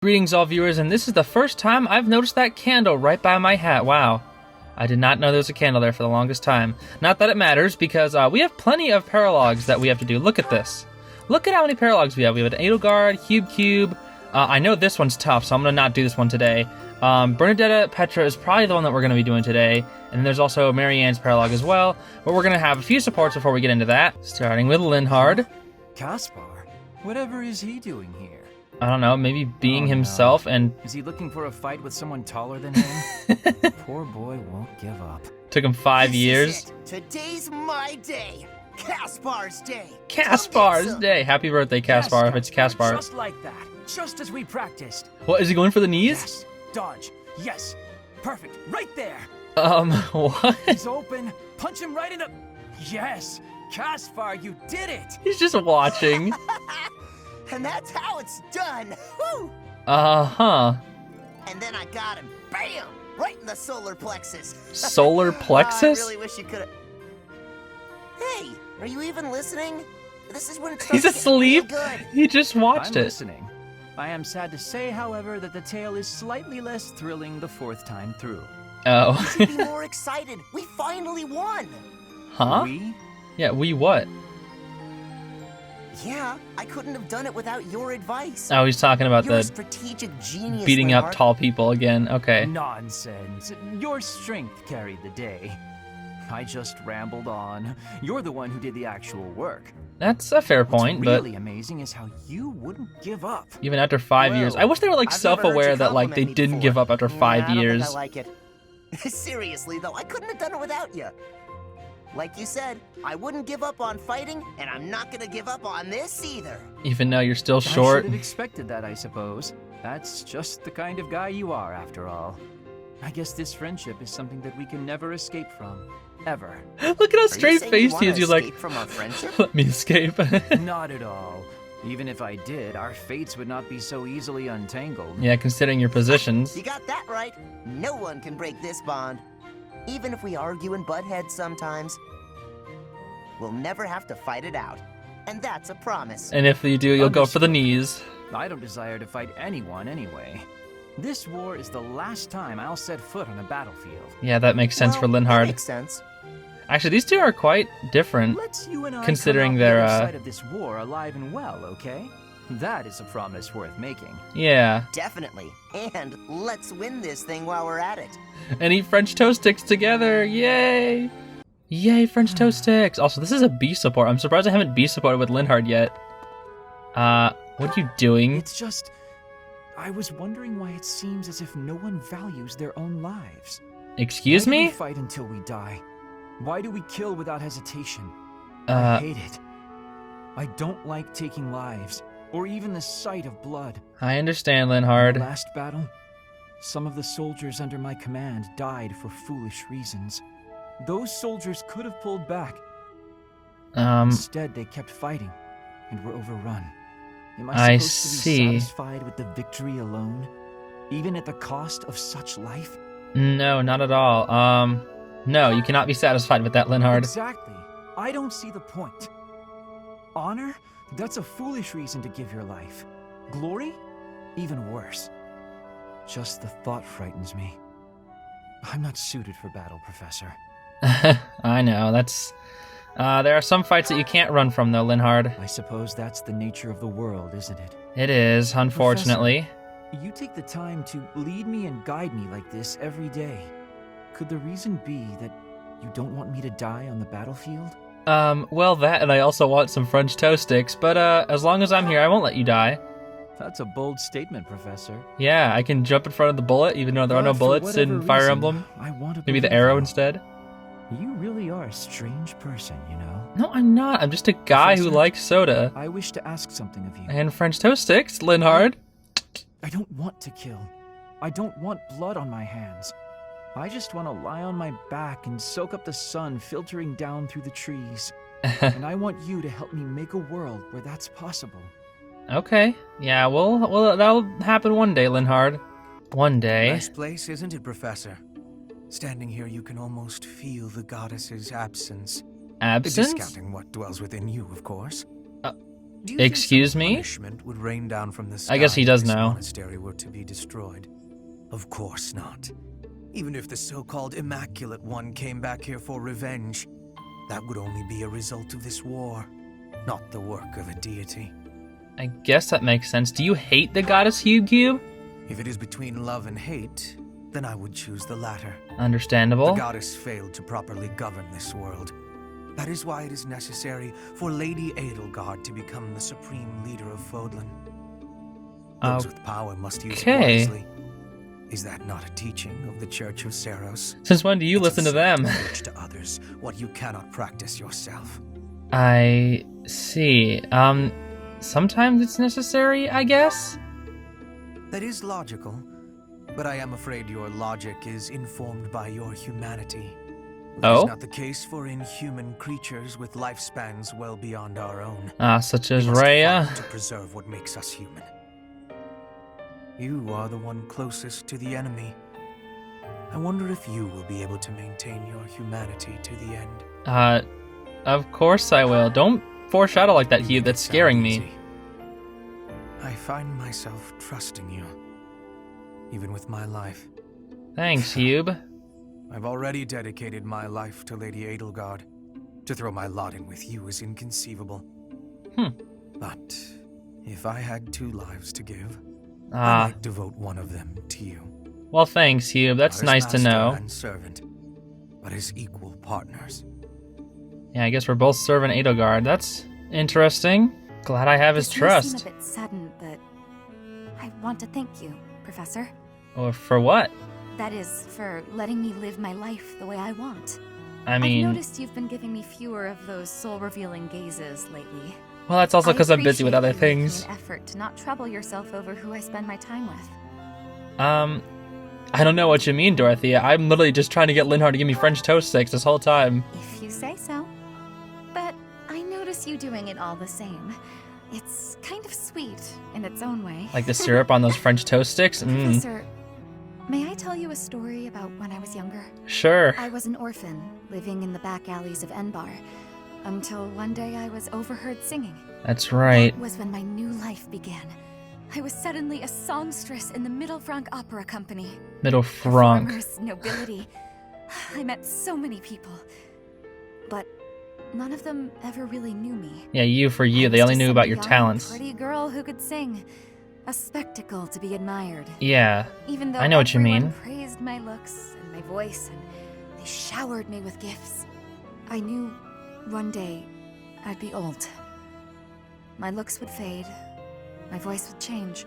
Greetings all viewers, and this is the first time I've noticed that candle right by my hat. Wow. I did not know there was a candle there for the longest time. Not that it matters, because we have plenty of paralogs that we have to do. Look at this. Look at how many paralogs we have. We have an Edelgard, Cube. I know this one's tough, so I'm going to not do this one today. Bernadetta Petra is probably the one that we're going to be doing today. And then there's also Marianne's paralog as well. But we're going to have a few supports before we get into that. Starting with Linhard. Caspar? Whatever is he doing here? I don't know, maybe being himself and... Is he looking for a fight with someone taller than him? Poor boy won't give up. Took him 5 years. Is it. Today's my day. Caspar's day. Caspar's day. Happy birthday, Caspar, if it's Caspar. Just like that. Just as we practiced. What, is he going for the knees? Yes. Dodge. Yes. Perfect. Right there. What? He's open. Punch him right in the... Yes. Caspar, you did it. He's just watching. And that's how it's done. Woo! Uh-huh. And then I got him. Bam! Right in the solar plexus. Solar plexus? I really wish you could have... Hey, are you even listening? This is when it starts He's to get asleep? real good. He just watched I'm it. listening. I am sad to say, however, that the tale is slightly less thrilling the fourth time through. Oh. You should be more excited. We finally won. Huh? We? Yeah, we what? Yeah, I couldn't have done it without your advice. Oh, he's talking about You're a the strategic genius, beating up Leonard. tall people again. Okay. Nonsense. Your strength carried the day. I just rambled on. You're the one who did the actual work. That's a fair point, What's but really amazing is how you wouldn't give up. even after 5 years, I wish they were like I've never heard self-aware you that like they compliment me didn't before. give up after 5 I don't years. think I like it. Seriously though, I couldn't have done it without you. Like you said, I wouldn't give up on fighting, and I'm not gonna give up on this either. Even though you're still I short. should have expected that, I suppose. That's just the kind of guy you are, after all. I guess this friendship is something that we can never escape from. Ever. Look at how Are you straight saying faced he you is. wanna You're like, escape from our friendship? let me escape. Not at all. Even if I did, our fates would not be so easily untangled. Yeah, considering your positions. You got that right. No one can break this bond. Even if we argue and butt heads sometimes, we'll never have to fight it out. And that's a promise. And if you do, you'll go for the Understood. knees. I don't desire to fight anyone anyway. This war is the last time I'll set foot on a battlefield. Yeah, that makes sense Well, for that Linhard. makes sense. Actually, these two are quite different. Let's you and I Considering come out their, the other side of this war alive and well, okay? That is a promise worth making. Yeah. Definitely. And let's win this thing while we're at it. And eat French toast sticks together. Yay! Yay, French toast sticks. Also, this is a B support. I'm surprised I haven't B supported with Linhard yet. What are you doing? It's just... I was wondering why it seems as if no one values their own lives. Excuse Why do me? we fight until we die? Why do we kill without hesitation? I Uh, hate it. I don't like taking lives, or even the sight of blood. I understand, In the Linhard. last battle, some of the soldiers under my command died for foolish reasons. Those soldiers could have pulled back. Instead, they kept fighting and were overrun. Am I I supposed to see. be satisfied with the victory alone, even at the cost of such life? No, not at all. No, you cannot be satisfied with that, Linhard. Exactly. I don't see the point. Honor? That's a foolish reason to give your life. Glory? Even worse. Just the thought frightens me. I'm not suited for battle, Professor. I know, that's... there are some fights that you can't run from, though, Linhard. I suppose that's the nature of the world, isn't it? It is, unfortunately. You take the time to lead me and guide me like this every day. Could the reason be that you don't want me to die on the battlefield? Well, that, and I also want some French toast sticks, but, as long as I'm here, I won't let you die. That's a bold statement, Professor. Yeah, I can jump in front of the bullet, even though there are no But for bullets whatever in Fire reason, Emblem. I want to Maybe the believe arrow you. instead. You really are a strange person, you know. No, I'm not. I'm just a guy who Professor? likes soda. I wish to ask something of you. And French toast sticks, Linhard. I don't want to kill. I don't want blood on my hands. I just want to lie on my back and soak up the sun filtering down through the trees. And I want you to help me make a world where that's possible. Okay. Yeah, well, that'll happen one day, Linhard. One day. Nice place, isn't it, Professor? Standing here, you can almost feel the goddess's absence. Absence? Discounting what dwells within you, of course. Do you think Excuse some me? punishment would rain down from the sky I guess he does if this know. monastery were to be destroyed? Of course not. Even if the so-called Immaculate One came back here for revenge, that would only be a result of this war, not the work of a deity. I guess that makes sense. Do you hate the goddess Cube? If it is between love and hate, then I would choose the latter. Understandable. The goddess failed to properly govern this world. That is why it is necessary for Lady Edelgard to become the supreme leader of Fodlan. Those with power must use it Okay. wisely. Is that not a teaching of the Church of Seros? Since when do you listen to them? Teach to others what you cannot practice yourself. I see. Sometimes it's necessary, I guess? That is logical, but I am afraid your logic is informed by your humanity. That Oh? is not the case for inhuman creatures with lifespans well beyond our own. Such as We must Rhea. fight to preserve what makes us human. You are the one closest to the enemy. I wonder if you will be able to maintain your humanity to the end. Of course I will. Don't foreshadow like that, You Hugh. make That's it sound scaring me. easy. I find myself trusting you, even with my life. Thanks, Hugh. I've already dedicated my life to Lady Edelgard. To throw my lot in with you is inconceivable. But if I had 2 lives to give, I might devote one of them to you. Well, thanks, Hugh. That's Not as nice to master know. and servant, but as equal partners. Yeah, I guess we're both serving Edelgard. That's interesting. Glad I have his This may trust. seem a bit sudden, but I want to thank you, Professor. Or for what? That is, for letting me live my life the way I want. I mean, I've noticed you've been giving me fewer of those soul-revealing gazes lately. well, that's also because I'm busy with other appreciate you making things. an effort to not trouble yourself over who I spend my time with. I don't know what you mean, Dorothea. I'm literally just trying to get Linhard to give me French toast sticks this whole time. If you say so. But I notice you doing it all the same. It's kind of sweet in its own way. Like the syrup on those French toast sticks? Professor, may I tell you a story about when I was younger? Sure. I was an orphan, living in the back alleys of Enbar, until one day I was overheard singing. That's right. That was when my new life began. I was suddenly a songstress in the Mittelfranc Opera Company. Middle Franc. Performers, nobility. I met so many people, but none of them ever really knew me. Yeah, you for you. I They was only just knew some about your young, talents. Pretty girl who could sing. A spectacle to be admired. Yeah. Even though I know what you everyone mean. praised my looks and my voice, and they showered me with gifts, I knew one day I'd be old. My looks would fade, my voice would change.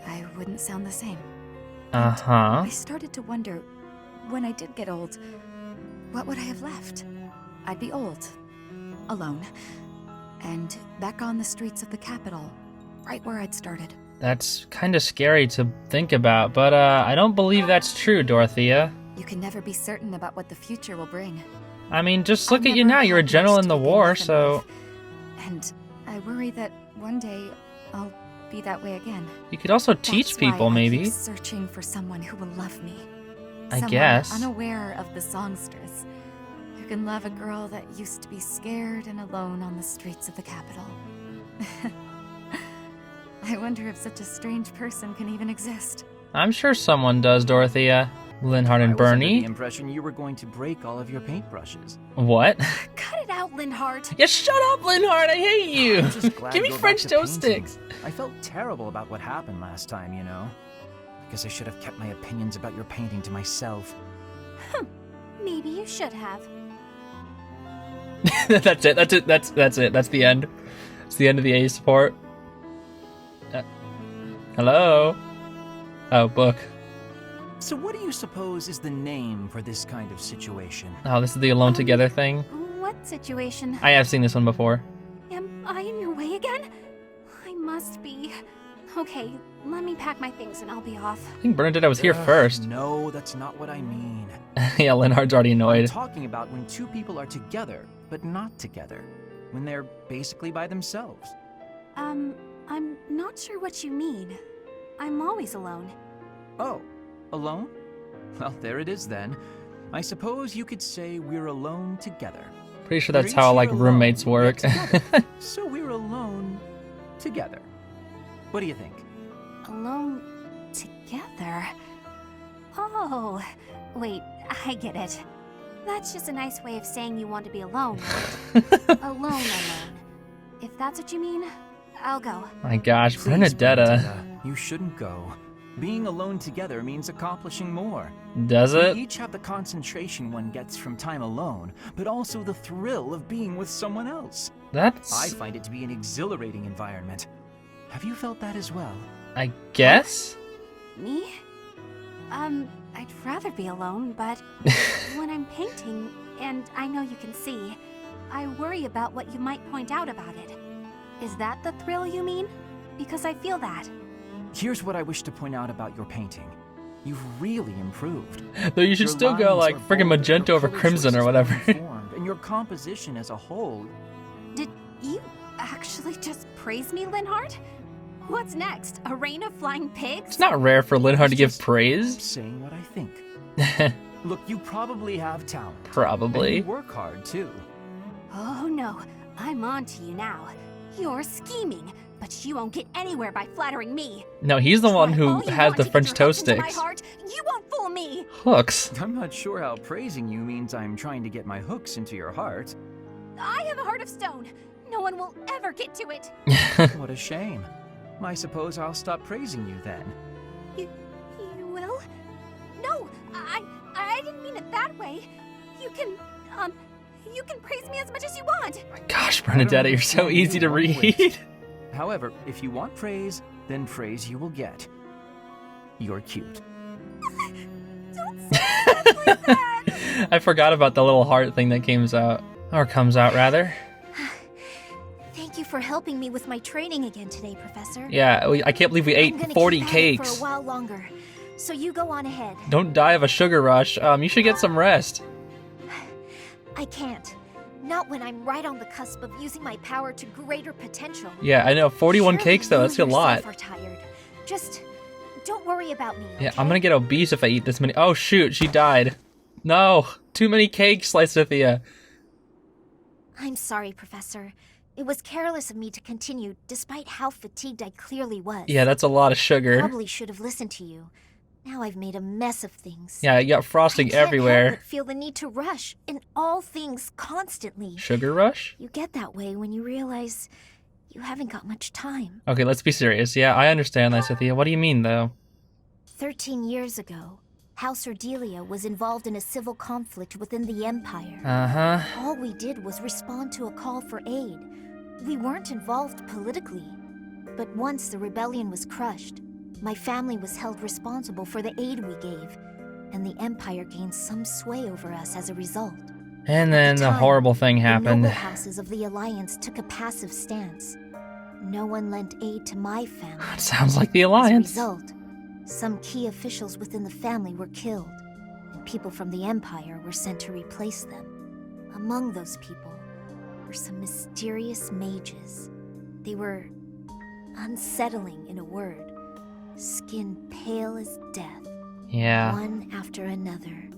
I wouldn't sound the same. Uh-huh. I started to wonder, when I did get old, what would I have left? I'd be old, alone, and back on the streets of the capital, right where I'd started. That's kind of scary to think about, but I don't believe that's true, Dorothea. You can never be certain about what the future will bring. I mean, just look I've at you never now. You're a had general much in the to begin war, with in so life, and I worry that one day I'll be that way again. you could also teach That's why people, I maybe. keep searching for someone who will love me. I Someone guess. unaware of the songstress, who can love a girl that used to be scared and alone on the streets of the capital. I wonder if such a strange person can even exist. I'm sure someone does, Dorothea. Linhard and I was under Bernie. the impression you were going to break all of your paintbrushes. What? Cut it out, Linhart! Yeah, shut up, Linhard. I hate you. I'm just glad Give me you're back French to toast painting. sticks. I felt terrible about what happened last time, you know. I guess I should have kept my opinions about your painting to myself. Maybe you should have. That's it. That's it. That's it. That's the end. It's the end of the A support. Hello. Oh, book. So what do you suppose is the name for this kind of situation? Oh, this is the alone together thing. What situation? I have seen this one before. Am I in your way again? I must be. Okay, let me pack my things and I'll be off. I think Bernadette was here first. No, that's not what I mean. Yeah, Linhard's already I'm annoyed. talking about when two people are together, but not together. When they're basically by themselves. I'm not sure what you mean. I'm always alone. Oh, alone? Well, there it is then. I suppose you could say we're alone together. Pretty sure We're that's each how here like alone, roommates yet work. together. So we're alone together. What do you think? Alone together? Oh, wait, I get it. That's just a nice way of saying you want to be alone, right? Alone. If that's what you mean, I'll go. My gosh, Please, Bernadetta. you shouldn't go. Being alone together means accomplishing more. Does We it? each have the concentration one gets from time alone, but also the thrill of being with someone else. I That's, find it to be an exhilarating environment. Have you felt that as well? I guess? Me? I'd rather be alone, but when I'm painting, and I know you can see, I worry about what you might point out about it. Is that the thrill you mean? Because I feel that. Here's what I wish to point out about your painting. You've really improved. Though you should Your still go lines like are friggin' bolder, magenta your over color crimson or choices are whatever. informed, and your composition as a whole. Did you actually just praise me, Linhardt? What's next? A rain of flying pigs? It's not rare for Linhardt to give I'm praise. saying what I think. Look, you probably have talent. And Probably. you work hard, too. Oh no, I'm on to you now. You're scheming, but you won't get anywhere by flattering me. No, he's the one Try who all you has want the to get French your toast hooks into sticks. My heart. You won't fool me. Hooks. I'm not sure how praising you means I'm trying to get my hooks into your heart. I have a heart of stone. No one will ever get to it. What a shame. I suppose I'll stop praising you then. You will? No, I didn't mean it that way. You can praise me as much as you want. My gosh, I don't Bernadetta, you're so understand easy you to in what read. ways. However, if you want praise, then praise you will get. You're cute. Don't say stuff like that. I forgot about the little heart thing that comes out. Or comes out, rather. Thank you for helping me with my training again today, Professor. Yeah, I can't believe we I'm ate gonna 40 keep at it cakes. for a while longer. So you go on ahead. Don't die of a sugar rush. You should get some rest. I can't. Not when I'm right on the cusp of using my power to greater potential. Yeah, I know. 41 Surely cakes, though. you That's a lot. yourself are tired. Just don't worry about me. Yeah, okay? I'm gonna get obese if I eat this many. Oh, shoot. She died. No. Too many cakes, Lysithea. I'm sorry, Professor. It was careless of me to continue, despite how fatigued I clearly was. Yeah, that's a lot of sugar. Probably should have listened to you. Now I've made a mess of things. Yeah, you got I frosting can't everywhere. help but feel the need to rush in all things constantly. Sugar rush? You get that way when you realize you haven't got much time. Okay, let's be serious. Yeah, I understand, Lysithea. What do you mean, though? 13 years ago, House Ordelia was involved in a civil conflict within the Empire. Uh-huh. All we did was respond to a call for aid. We weren't involved politically. But once the rebellion was crushed, my family was held responsible for the aid we gave, and the Empire gained some sway over us as a result. And then the time, horrible thing The happened. noble houses of the Alliance took a passive stance. No one lent aid to my family. Sounds like the As a Alliance. result, some key officials within the family were killed, and people from the Empire were sent to replace them. Among those people were some mysterious mages. They were unsettling, in a word, skin pale as death. Yeah. One after another,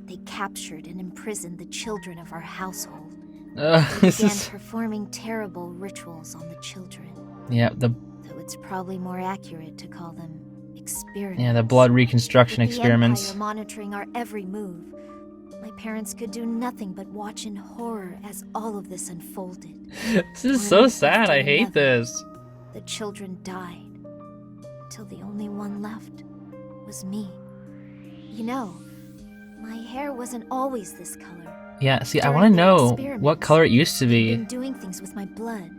they captured and imprisoned the children of our household. They This began is... performing terrible rituals on the children, Yeah, the though it's probably more accurate to call them experiments. yeah, the blood reconstruction With experiments. The Empire monitoring our every move, my parents could do nothing but watch in horror as all of this unfolded. This is so One sad. after I hate another. this. The children died, till the only one left was me. You know, my hair wasn't always this color. Yeah, see, I During want to the know experiments, what color it used to I'd be. been doing things with my blood.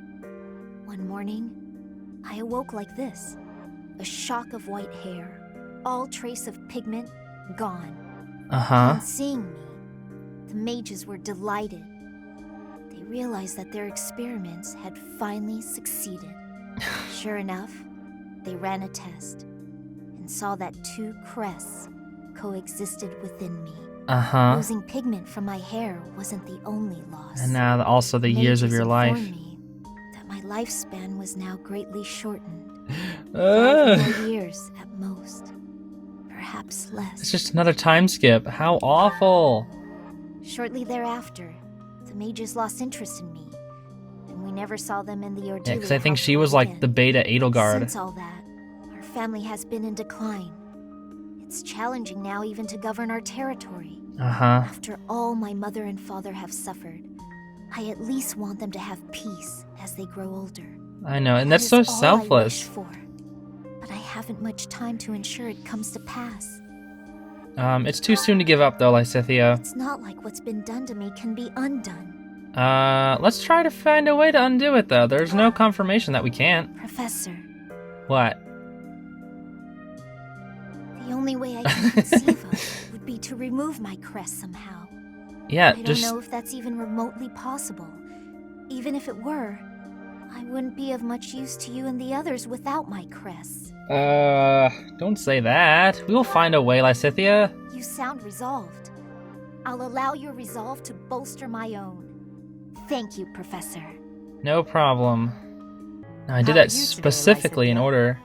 One morning, I awoke like this. A shock of white hair, all trace of pigment gone. Uh-huh. On seeing me, the mages were delighted. They realized that their experiments had finally succeeded. Sure enough, they ran a test and saw that two crests coexisted within me. Uh-huh. Losing pigment from my hair wasn't the only loss. And now also the years of Mages your life. informed me that my lifespan was now greatly shortened. 5 Ugh. more years at most. Perhaps less. It's just another time skip. How awful. Shortly thereafter, the the mages lost interest in me, and we never saw them in the ordeal. Yeah, because I think she was like the beta Edelgard. Since all that, our family has been in decline. It's challenging now even to govern our territory. After all my mother and father have suffered, I at least want them to have peace as they grow older. I know, and that's so That is all I wish selfless. for, but I haven't much time to ensure it comes to pass. It's too soon to give up, though, Lysithea. It's not like what's been done to me can be undone. Let's try to find a way to undo it, though. There's no confirmation that we can't. Professor, What? the only way I can conceive of would be to remove my crest somehow. Yeah, I just... don't know if that's even remotely possible. Even if it were, I wouldn't be of much use to you and the others without my crest. Don't say that. We will find a way, Lysithea. You sound resolved. I'll allow your resolve to bolster my own. Thank you, Professor. No problem. No, I did How that are you today, specifically in Lysithea? order.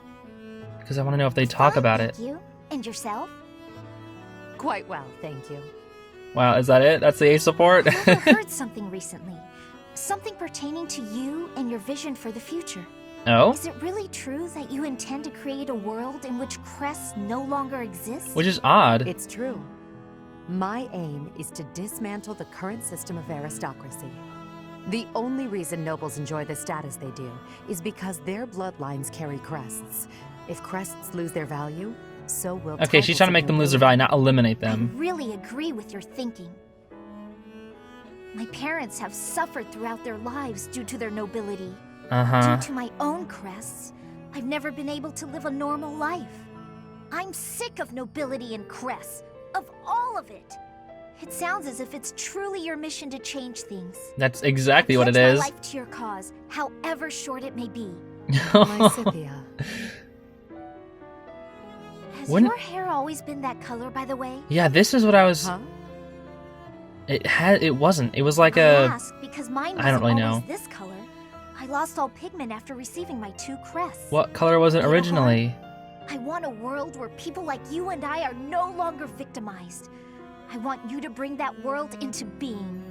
Because I want to know if they talk Fine, about it. thank you. And yourself? Quite well, thank you. Wow, is that it? That's the ace support? I overheard something recently. Something pertaining to you and your vision for the future. Oh? Is it really true that you intend to create a world in which crests no longer exist? Which is odd. It's true. My aim is to dismantle the current system of aristocracy. The only reason nobles enjoy the status they do is because their bloodlines carry crests. If crests lose their value, so will Okay, she's trying to make them lose their value, not eliminate I them. really agree with your thinking. My parents have suffered throughout their lives due to their nobility. Uh-huh. Due to my own crests, I've never been able to live a normal life. I'm sick of nobility and crests, of all of it. It sounds as if it's truly your mission to change things. That's exactly what it Pledge is. my life to your cause, however short it may be. Lysithea, Has Wouldn't- your hair always been that color, by the way? Yeah, this is what I was... huh? It wasn't. It was like I a... ask because mine I don't wasn't really always know. this color. I lost all pigment after receiving my 2 crests. What color was it Edelgard? originally? I want a world where people like you and I are no longer victimized. I want you to bring that world into being.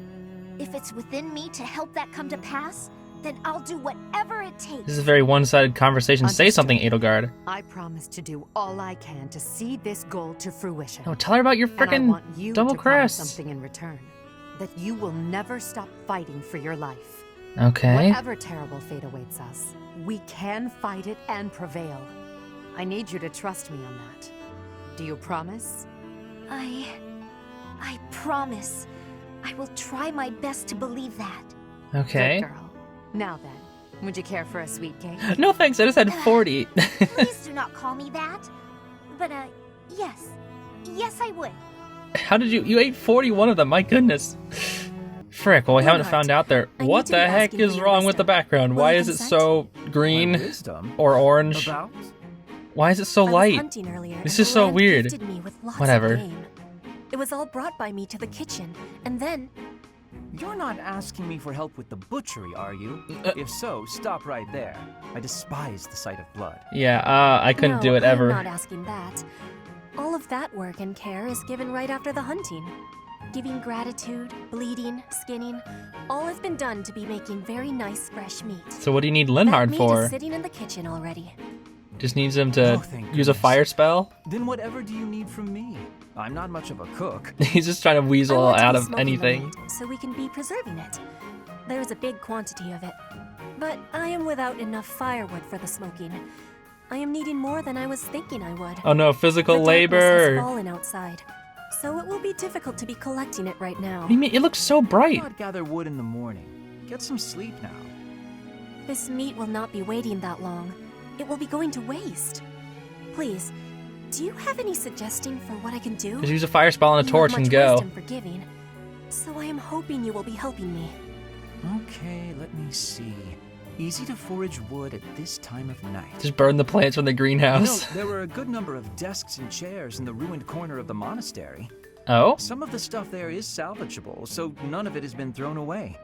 If it's within me to help that come to pass, then I'll do whatever it takes. This is a very one-sided conversation. Say Understood. something, Edelgard. I promise to do all I can to see this goal to fruition. No, tell her about your And I frickin' want you double to promise crests. something in return. That you will never stop fighting for your life. Okay. Whatever terrible fate awaits us, we can fight it and prevail. I need you to trust me on that. Do you promise? I promise. I will try my best to believe that. Okay. Good girl. Now then, would you care for a sweet cake? No thanks, I just had 40. Please do not call me that. But, yes. Yes, I would. How did you ate 41 of them? My goodness. Frick, well, we haven't Leonhard, found out there. I need What to be the heck asking is for your wrong with the wisdom. background? Will Why you is it consent? so My green wisdom or orange? about? Why is it so I was light? hunting earlier, This and is so Land weird. gifted me with lots of Whatever. game. It was all brought by me to the kitchen, and then You're not asking me for help with the butchery, are you? If so, stop right there. I despise the sight of blood. Yeah, I couldn't no, do it ever. I'm not asking that. All of that work and care is given right after the hunting. Giving gratitude, bleeding, skinning, all has been done to be making very nice fresh meat. So what do you need That Linhard meat for? is sitting in the kitchen already. Just needs him to Oh, thank use a goodness. fire spell? Then whatever do you need from me? I'm not much of a cook. He's just trying to I weasel want to out be of smoking the anything. meat, so we can be preserving it. There's a big quantity of it. But I am without enough firewood for the smoking. I am needing more than I was thinking I would. Oh no, physical The darkness labor. has fallen outside, so it will be difficult to be collecting it right now. What do you mean? It looks so bright. Not gather wood in the morning. Get some sleep now. This meat will not be waiting that long. It will be going to waste. Please, do you have any suggestion for what I can do? Just use a fire spell and a You torch have and much go. wisdom for giving, so I am hoping you will be helping me. Okay, let me see. Easy to forage wood at this time of night. Just burn the plants from the You know, greenhouse. there were a good number of desks and chairs in the ruined corner of the monastery. Oh? Some of the stuff there is salvageable, so none of it has been thrown away.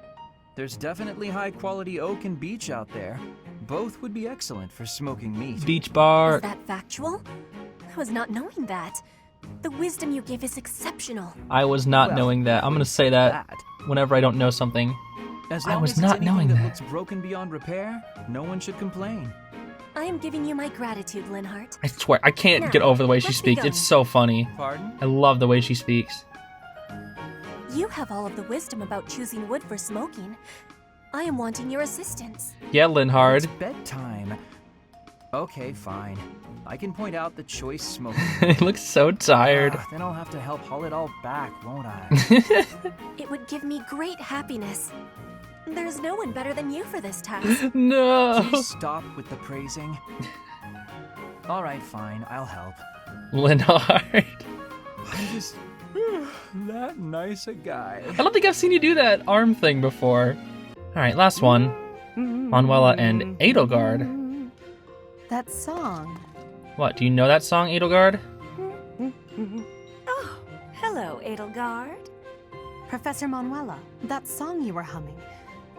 There's definitely high-quality oak and beech out there. Both would be excellent for smoking meat. Beach bar. Is that factual? I was not knowing that. The wisdom you give is exceptional. I was not Well, knowing that. I'm gonna say that. whenever I don't know something. As I long was as it's not anything knowing that that. looks broken beyond repair, no one should complain. I am giving you my gratitude, Linhart. I swear, I can't Now, get over the way she let's be speaks. It's going. so funny. Pardon? I love the way she speaks. You have all of the wisdom about choosing wood for smoking. I am wanting your assistance. Yeah, Linhard. It's bedtime. Okay, fine. I can point out the choice smoke. He looks so tired. Then I'll have to help haul it all back, won't I? It would give me great happiness. There's no one better than you for this task. No. Please stop with the praising. All right, fine. I'll help. Linhard. I'm just that nice a guy. I don't think I've seen you do that arm thing before. Alright, last one. Manuela and Edelgard. That song. What, do you know that song, Edelgard? Oh, hello, Edelgard. Professor Manuela, that song you were humming.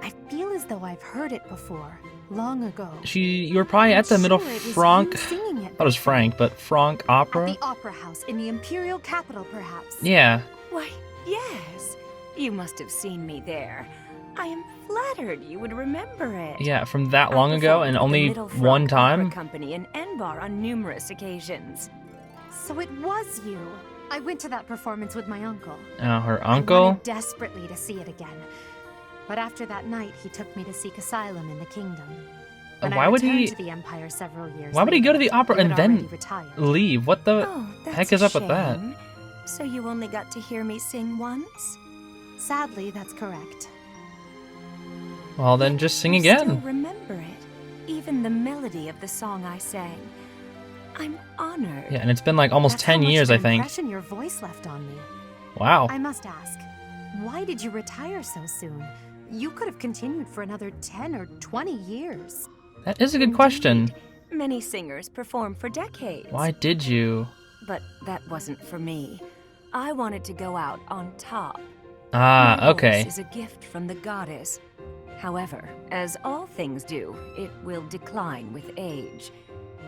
I feel as though I've heard it before, long ago. You were probably at the middle Sure, it was Franck. you singing it. I thought it was Frank, but Franck At Opera? the Opera House in the Imperial Capital, perhaps. Yeah. Why, yes. You must have seen me there. I am flattered you would remember it. Yeah, from that I long ago performed and with the only Middle one Franck Opera time? Company in Enbar on numerous occasions. So it was you. I went to that performance with my uncle. Her I uncle? wanted desperately to see it again. But after that night, he took me to seek asylum in the kingdom. When Why I would returned he- to the Empire several years Why would he go to the later, opera he and had then already retired. leave? What the Oh, that's heck is a up with that? shame. So you only got to hear me sing once? Sadly, that's correct. Well, then just sing You still again. remember it, even the melody of the song I sang. I'm honored. Yeah, and it's been like almost That's 10 how much years, of I an think. impression your voice left on me. Wow. I must ask, why did you retire so soon? You could have continued for another 10 or 20 years. That is a good question. Many singers perform for decades. Why did you? But that wasn't for me. I wanted to go out on top. Ah, My okay. voice is a gift from the goddess. However, as all things do, it will decline with age.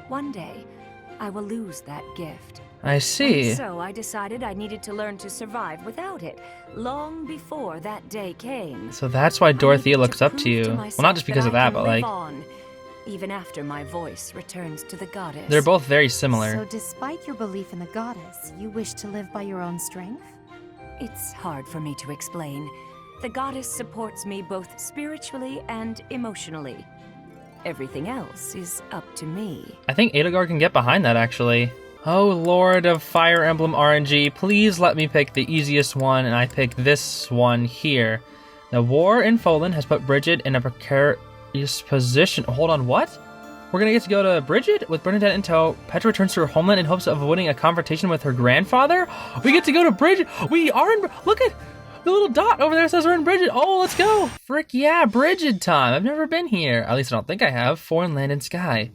One day, I will lose that gift. I see. And so I decided I needed to learn to survive without it, long before that day came. So that's why I Dorothea needed looks to up to prove you. Well, myself not just because of I that, can but live like, on, even after my voice returns to the goddess. they're both very similar. So despite your belief in the goddess, you wish to live by your own strength? It's hard for me to explain. The goddess supports me both spiritually and emotionally. Everything else is up to me. I think Edelgard can get behind that, actually. Oh, Lord of Fire Emblem RNG, please let me pick the easiest one, and I pick this one here. The war in Folan has put Brigid in a precarious position. Hold on, what? We're gonna get to go to Brigid with Bernadette until Petra returns to her homeland in hopes of avoiding a confrontation with her grandfather? We get to go to Brigid! We are in... Look at... The little dot over there says we're in Brigid. Oh, let's go. Frick yeah, Brigid time. I've never been here. At least I don't think I have. Foreign land and sky.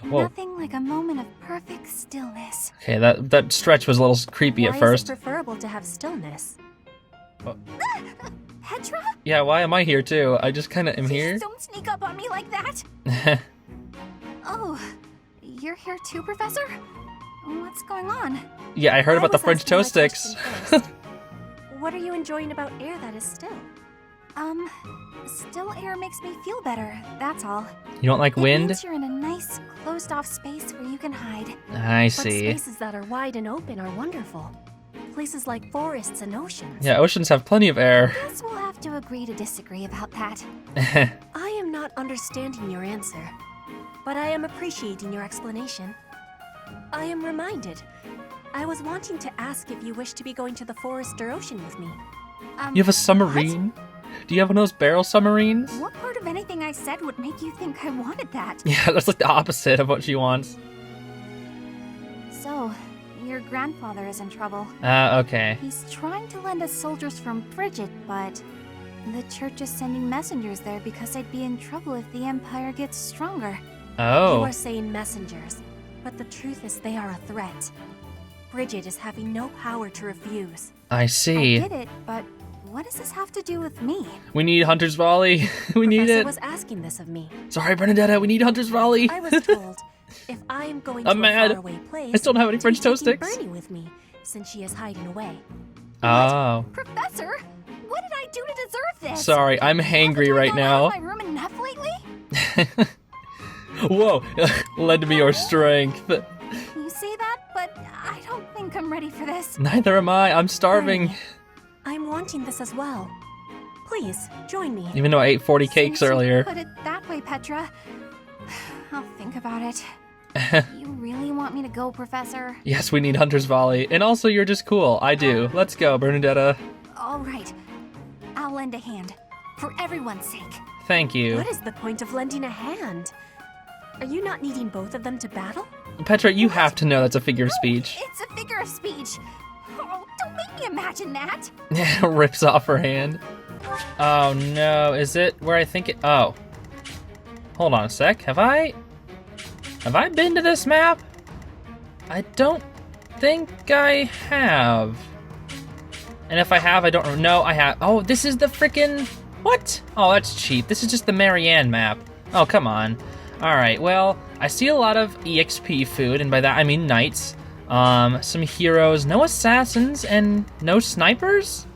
Whoa. Nothing like a moment of perfect stillness. Okay, that stretch was a little creepy Why at is first. it preferable to have stillness? Petra? Yeah, why am I here too? I just kind of am here. Please don't sneak up on me like that. Oh, you're here too, Professor? What's going on? Yeah, I heard about the was French asking my toast sticks. question first. What are you enjoying about air that is still? Still air makes me feel better, that's all. You don't like It wind? means you're in a nice, closed-off space where you can hide. I But see. spaces that are wide and open are wonderful. Places like forests and oceans. Yeah, oceans have plenty of air. Guess we'll have to agree to disagree about that. I am not understanding your answer, but I am appreciating your explanation. I am reminded. I was wanting to ask if you wish to be going to the forest or ocean with me. You have a submarine? Do you have one of those barrel submarines? What part of anything I said would make you think I wanted that? Yeah, that's like the opposite of what she wants. So, your grandfather is in trouble. Okay. He's trying to lend us soldiers from Brigid, but the church is sending messengers there because they'd be in trouble if the Empire gets stronger. You Oh. are saying messengers, but the truth is they are a threat. Brigid is having no power to refuse. I see. I get it, but what does this have to do with me? We need Hunter's Volley. We need Professor it. was asking this of me. Sorry, Bernadette, we need Hunter's Volley. I was told if I am going to I'm a mad. faraway place, I still don't have any to French be toast taking sticks. Bernie with me, since she is hiding away. Oh. Professor, What did I do to deserve this? Sorry, I'm hangry right now. My room enough lately? Whoa, lend me your strength. You say that, but I don't think I'm ready for this. Neither am I. I'm starving. Honey, I'm wanting this as well. Please, join me. Even though I ate 40 cakes Since you earlier. put it that way, Petra. I'll think about it. You really want me to go, Professor? Yes, we need Hunter's Volley. And also, you're just cool. I do. Let's go, Bernadetta. All right. I'll lend a hand. For everyone's sake. Thank you. What is the point of lending a hand? Are you not needing both of them to battle? Petra, you have to know that's a figure of speech. It's a figure of speech. Oh, don't make me imagine that. Rips off her hand. Oh no, is it where I think it... Oh. Hold on a sec. Have I been to this map? I don't think I have. And if I have, I don't know. I have. Oh, this is the frickin'... What? Oh, that's cheap. This is just the Marianne map. Oh, come on. Alright, well, I see a lot of EXP food, and by that I mean knights. Some heroes, no assassins, and no snipers?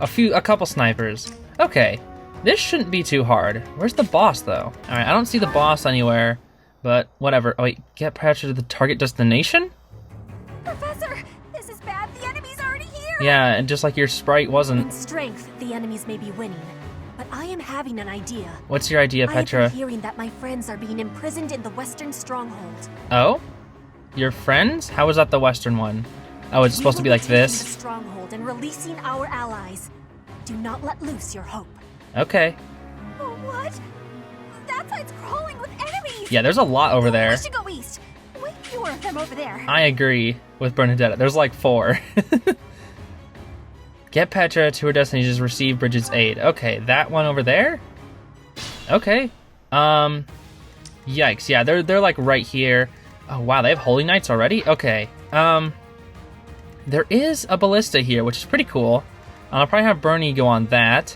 A couple snipers. Okay, this shouldn't be too hard. Where's the boss, though? Alright, I don't see the boss anywhere, but whatever. Oh wait, get Petra to the target destination? Professor, this is bad. The enemy's already here. Yeah, and just like your sprite In wasn't. strength, the enemies may be winning, but I am having an idea. What's your idea, I have Petra? been hearing that my friends are being imprisoned in the Western Stronghold. Oh? Your friends? How was that the Western one? Oh, it's supposed to be like We will this? taking the Stronghold and releasing our allies. Do not let loose your hope. Okay. Oh, what? That side's crawling with enemies. Yeah, there's a lot over there. We should go east. Way fewer of them over there. I agree with Bernadetta. There's like 4. Get Petra to her destination to receive Brigid's aid. Okay, that one over there? Okay. Yikes. Yeah, they're like right here. Oh wow, they have Holy Knights already? Okay. There is a ballista here, which is pretty cool. I'll probably have Bernie go on that.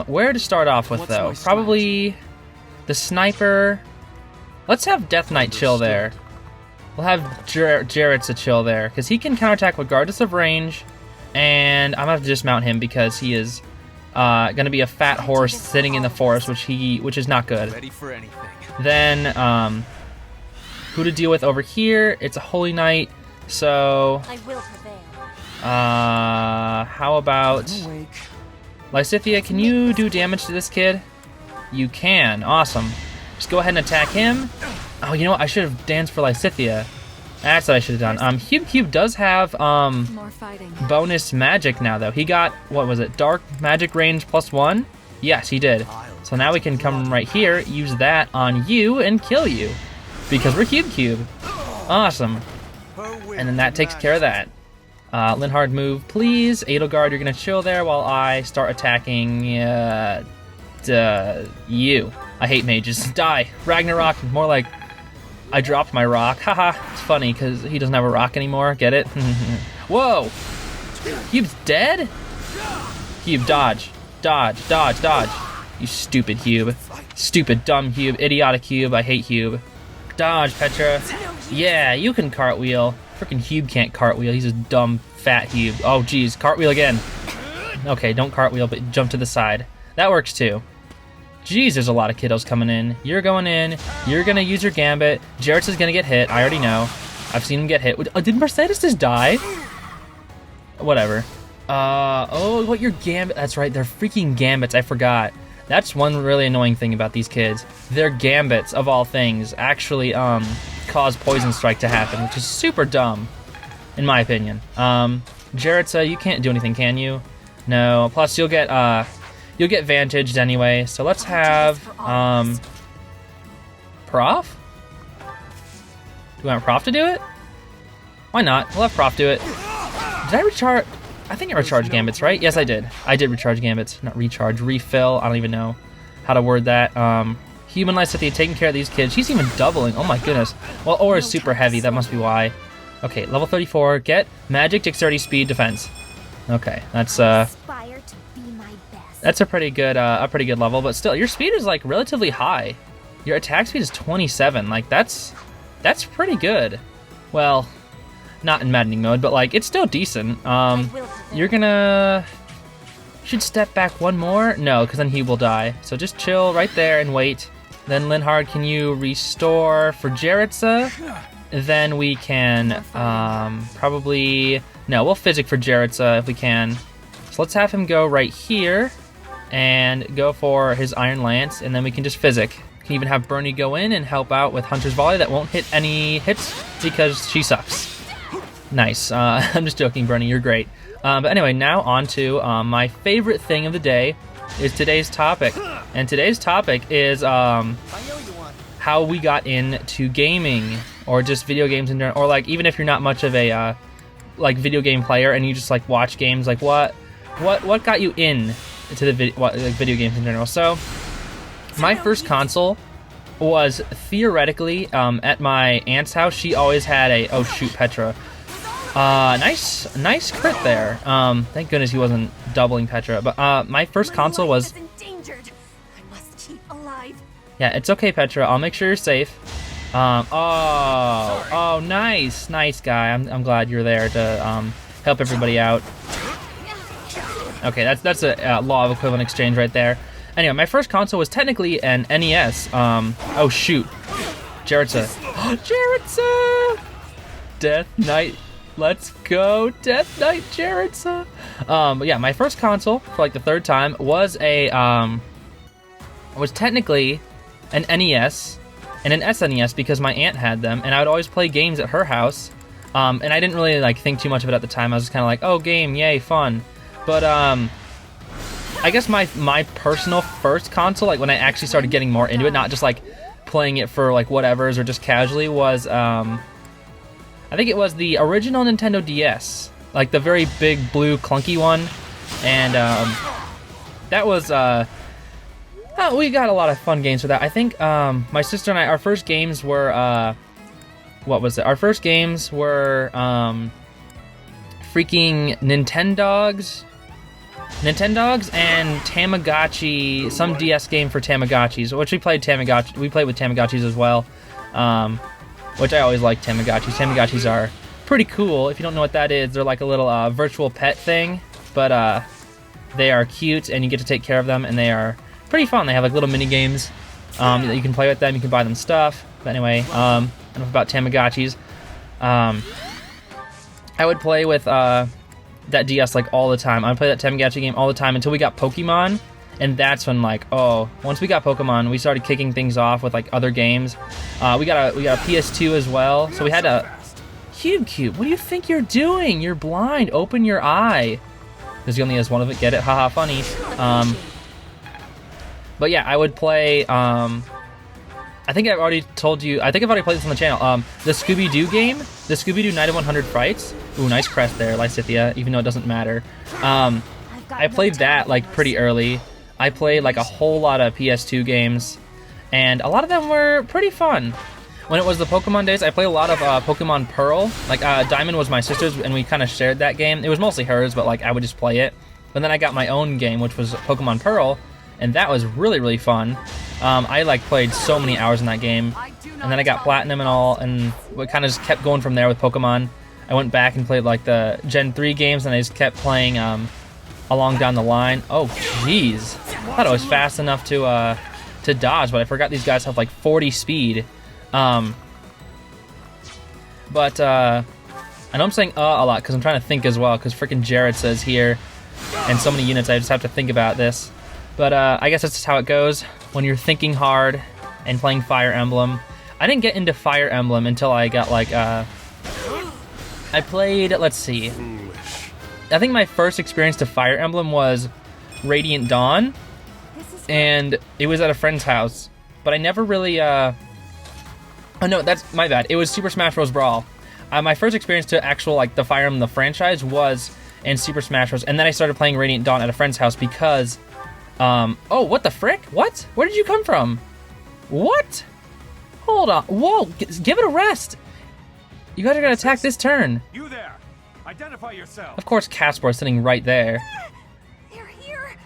Where to start off with, What's though? my Probably the sniper. Let's have Death Knight chill there. We'll have Jarrett's a chill there, because he can counterattack regardless of range. And I'm gonna have to dismount him because he is gonna be a fat horse sitting in the forest, which is not good. Ready for anything. Then who to deal with over here? It's a Holy Knight. So I will prevail. how about Awake. Lysithea? Can you do damage to this kid? You can. Awesome. Just go ahead and attack him. Oh, you know what? I should have danced for Lysithea. That's what I should have done. Cube does have More fighting. bonus magic now, though. He got, what was it, dark magic range +1? Yes, he did. So now we can come right here, use that on you, and kill you. Because we're Cube. Awesome. And then that takes care of that. Linhard, move, please. Edelgard, you're going to chill there while I start attacking you. I hate mages. Die. Ragnarok, more like I dropped my rock. Haha, it's funny because he doesn't have a rock anymore. Get it? Whoa! Cube's dead? Cube, dodge. Dodge, dodge, dodge. You stupid Cube. Stupid, dumb Cube. Idiotic Cube. I hate Cube. Dodge, Petra. Yeah, you can cartwheel. Freaking Cube can't cartwheel. He's a dumb, fat Cube. Oh, geez. Cartwheel again. Okay, don't cartwheel, but jump to the side. That works too. Jeez, there's a lot of kiddos coming in. You're going in. You're going to use your gambit. Jarrett's is going to get hit. I already know. I've seen him get hit. Did Mercedes just die? Whatever. Oh, what your gambit? That's right. They're freaking gambits. I forgot. That's one really annoying thing about these kids. Their gambits, of all things, actually cause Poison Strike to happen, which is super dumb, in my opinion. Jarrett's, you can't do anything, can you? No. Plus, you'll get vantaged anyway. So let's have Prof? Do we want Prof to do it? Why not? We'll have Prof do it. Did I recharge? I think I recharged gambits, right? Yes, I did. I did recharge gambits. Not recharge, refill. I don't even know how to word that. Human Lysithea taking care of these kids. She's even doubling. Oh my goodness. Well, Aura is super heavy. That must be why. Okay, level 34. Get magic, dexterity, speed, defense. Okay, that's Aspire to be my best. that's a pretty good level. But still, your speed is like relatively high. Your attack speed is 27. Like that's pretty good. Well, not in maddening mode, but like it's still decent. You're gonna Should step back one more. No, because then he will die. So just chill right there and wait. Then Linhard, can you restore for Jaritza? Then we can probably... No, we'll physic for Jaritza if we can. So let's have him go right here and go for his Iron Lance, and then we can just physic. We can even have Bernie go in and help out with Hunter's Volley that won't hit any hits because she sucks. Nice. I'm just joking, Bernie, you're great. But anyway, now on to my favorite thing of the day is today's topic. And today's topic is how we got into gaming, or just video games in general, or like even if you're not much of a like video game player and you just like watch games, like what got you in to the video games in general. So my first console was theoretically at my aunt's house. She always had a, oh shoot, Petra. Nice crit there. Thank goodness he wasn't doubling Petra. But my first console was... Yeah, it's okay, Petra. I'll make sure you're safe. Oh, nice guy. I'm glad you're there to help everybody out. Okay, that's a law of equivalent exchange right there. Anyway, my first console was technically an NES. Oh shoot, Jaritza. Jaritza! Death Knight. Let's go, Death Knight Jaritza. But yeah, my first console for like the third time was was technically an NES and an SNES because my aunt had them, and I would always play games at her house. And I didn't really like think too much of it at the time. I was just kind of like, oh, game, yay, fun. But I guess my personal first console, like when I actually started getting more into it, not just like playing it for like whatevers or just casually, was I think it was the original Nintendo DS, like the very big blue clunky one, and that was we got a lot of fun games for that. I think my sister and I, our first games were what was it? Our first games were freaking Nintendogs and Tamagotchi, some DS game for Tamagotchis, which we played Tamagotchi. We played with Tamagotchis as well, which I always liked Tamagotchis. Tamagotchis are pretty cool. If you don't know what that is, they're like a little virtual pet thing, but they are cute and you get to take care of them, and they are pretty fun. They have like little mini games that you can play with them. You can buy them stuff. But anyway, enough about Tamagotchis. I would play with that DS like all the time. I would play that Tamagotchi game all the time until we got Pokemon, and that's when like, once we got Pokemon, we started kicking things off with like other games. We got a PS2 as well, so we had a Cube. What do you think you're doing? You're blind. Open your eye. Because he only has one of it. Get it? Haha, funny. But yeah, I would play. I think I've already told you. I think I've already played this on the channel. The Scooby-Doo game, the Scooby-Doo Night of 100 Frights. Ooh, nice crest there, Lysithia, even though it doesn't matter. I played that like pretty early. I played like a whole lot of PS2 games, and a lot of them were pretty fun. When it was the Pokemon days, I played a lot of Pokemon Pearl. Like Diamond was my sister's, and we kind of shared that game. It was mostly hers, but like I would just play it. But then I got my own game, which was Pokemon Pearl, and that was really fun. I like played so many hours in that game, and then I got Platinum and all, and we kind of just kept going from there with Pokemon. I went back and played like the Gen 3 games, and I just kept playing along down the line. Oh, jeez. I thought I was fast enough to dodge, but I forgot these guys have like 40 speed. But I know I'm saying a lot because I'm trying to think as well, because freaking Jared says here, and so many units, I just have to think about this. But I guess that's just how it goes when you're thinking hard and playing Fire Emblem. I didn't get into Fire Emblem until I got like I played, let's see, I think my first experience to Fire Emblem was Radiant Dawn, and it was at a friend's house, but I never really oh no, that's my bad, it was Super Smash Bros. Brawl. My first experience to actual like the Fire Emblem the franchise was in Super Smash Bros. And then I started playing Radiant Dawn at a friend's house because oh, what the frick? What? Where did you come from? What? Hold on. Whoa, give it a rest. You guys are gonna attack this turn. You there. Identify yourself. Of course, Casper is sitting right there. They're here.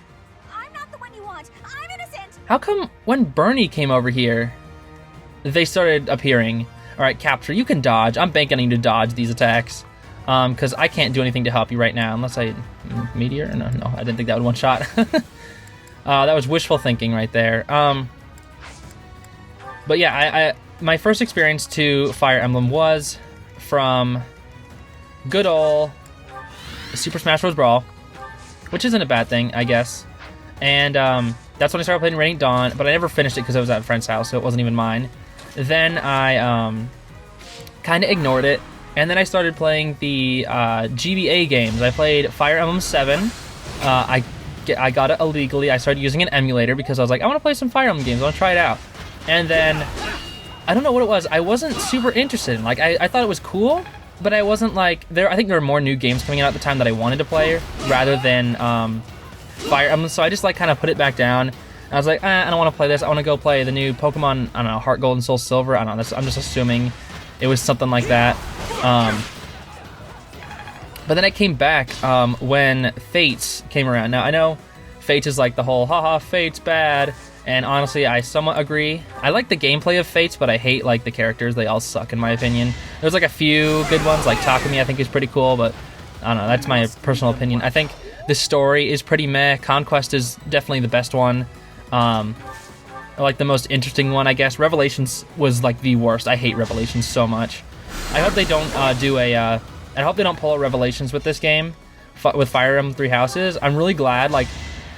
I'm not the one you want. I'm innocent. How come when Bernie came over here, they started appearing? All right, Capture, you can dodge. I'm banking on you to dodge these attacks. because I can't do anything to help you right now unless I meteor. No, I didn't think that would one shot. That was wishful thinking right there. But yeah, my first experience to Fire Emblem was from good ol' Super Smash Bros. Brawl, which isn't a bad thing, I guess. And that's when I started playing Radiant Dawn, but I never finished it because I was at a friend's house, so it wasn't even mine. Then I kind of ignored it, and then I started playing the GBA games. I played Fire Emblem 7. I got it illegally. I started using an emulator because I was like, I want to play some Fire Emblem games. I want to try it out. And then, I don't know what it was. I wasn't super interested in. Like, I thought it was cool, but I wasn't like, I think there were more new games coming out at the time that I wanted to play, rather than Fire Emblem. So I just like kind of put it back down. I was like, I don't want to play this. I want to go play the new Pokemon, I don't know, Heart Gold and Soul Silver. I don't know. I'm just assuming it was something like that. But then I came back when Fates came around. Now, I know Fates is like the whole, haha, Fates bad. And honestly, I somewhat agree. I like the gameplay of Fates, but I hate like the characters. They all suck in my opinion. There's like a few good ones, like Takumi I think is pretty cool, but I don't know, that's my personal opinion. I think the story is pretty meh. Conquest is definitely the best one. Like the most interesting one, I guess. Revelations was like the worst. I hate Revelations so much. I hope they don't I hope they don't pull out Revelations with this game, with Fire Emblem Three Houses. I'm really glad, like,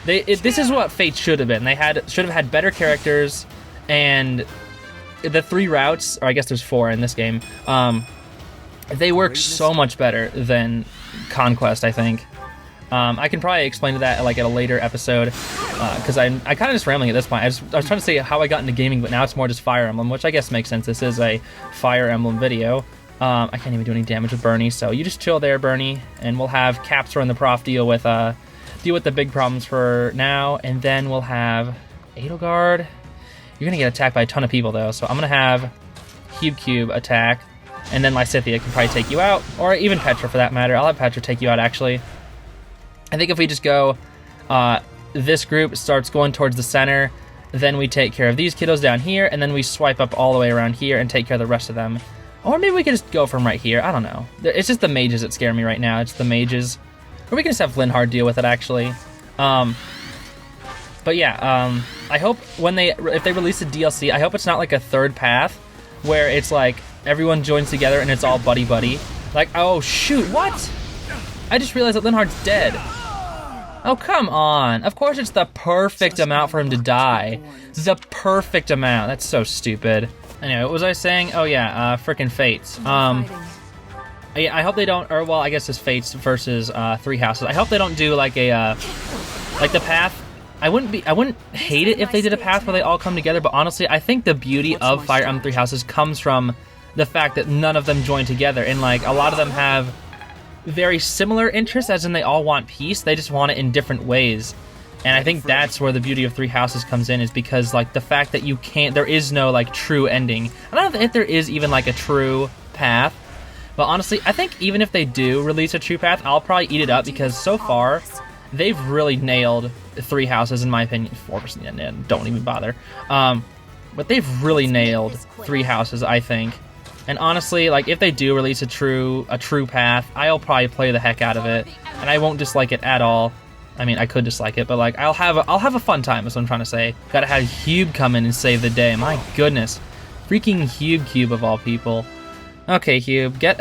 this is what Fate should have been. They should have had better characters, and the 3 routes, or I guess there's 4 in this game, they work so much better than Conquest, I think. I can probably explain that like at a later episode, because I kind of just rambling at this point. I was trying to say how I got into gaming, but now it's more just Fire Emblem, which I guess makes sense. This is a Fire Emblem video. I can't even do any damage with Bernie, so you just chill there, Bernie, and we'll have Capsor and the Prof deal with the big problems for now, and then we'll have Edelgard. You're gonna get attacked by a ton of people though, so I'm gonna have Cube attack, and then Lysithea can probably take you out, or even Petra for that matter. I'll have Petra take you out actually. I think if we just go, this group starts going towards the center, then we take care of these kiddos down here, and then we swipe up all the way around here and take care of the rest of them. Or maybe we could just go from right here. I don't know. It's just the mages that scare me right now. It's the mages. Or we can just have Linhard deal with it, actually. But yeah, I hope if they release a DLC, I hope it's not like a third path where it's like everyone joins together and it's all buddy-buddy. Like, oh shoot, what? I just realized that Linhard's dead. Oh, come on. Of course it's the perfect amount for him to die. The perfect amount. That's so stupid. Anyway, what was I saying? Oh yeah, frickin' Fates. Yeah, I hope they don't, or well, I guess it's Fates versus 3 Houses. I hope they don't do like a, like the path. I wouldn't hate it if they did a path where they all come together, but honestly, I think the beauty of Fire Emblem 3 Houses comes from the fact that none of them join together, and like a lot of them have very similar interests, as in they all want peace, they just want it in different ways. And I think that's where the beauty of 3 Houses comes in, is because like the fact that there is no like true ending. I don't know if there is even like a true path, but honestly, I think even if they do release a true path, I'll probably eat it up, because so far, they've really nailed 3 Houses in my opinion. 4%, yeah, don't even bother. But they've really nailed 3 Houses, I think. And honestly, like if they do release a true path, I'll probably play the heck out of it, and I won't dislike it at all. I mean, I could dislike it, but like I'll have a fun time. That's what I'm trying to say. Gotta have Hube come in and save the day. My goodness, freaking Hube of all people. Okay, Hube, get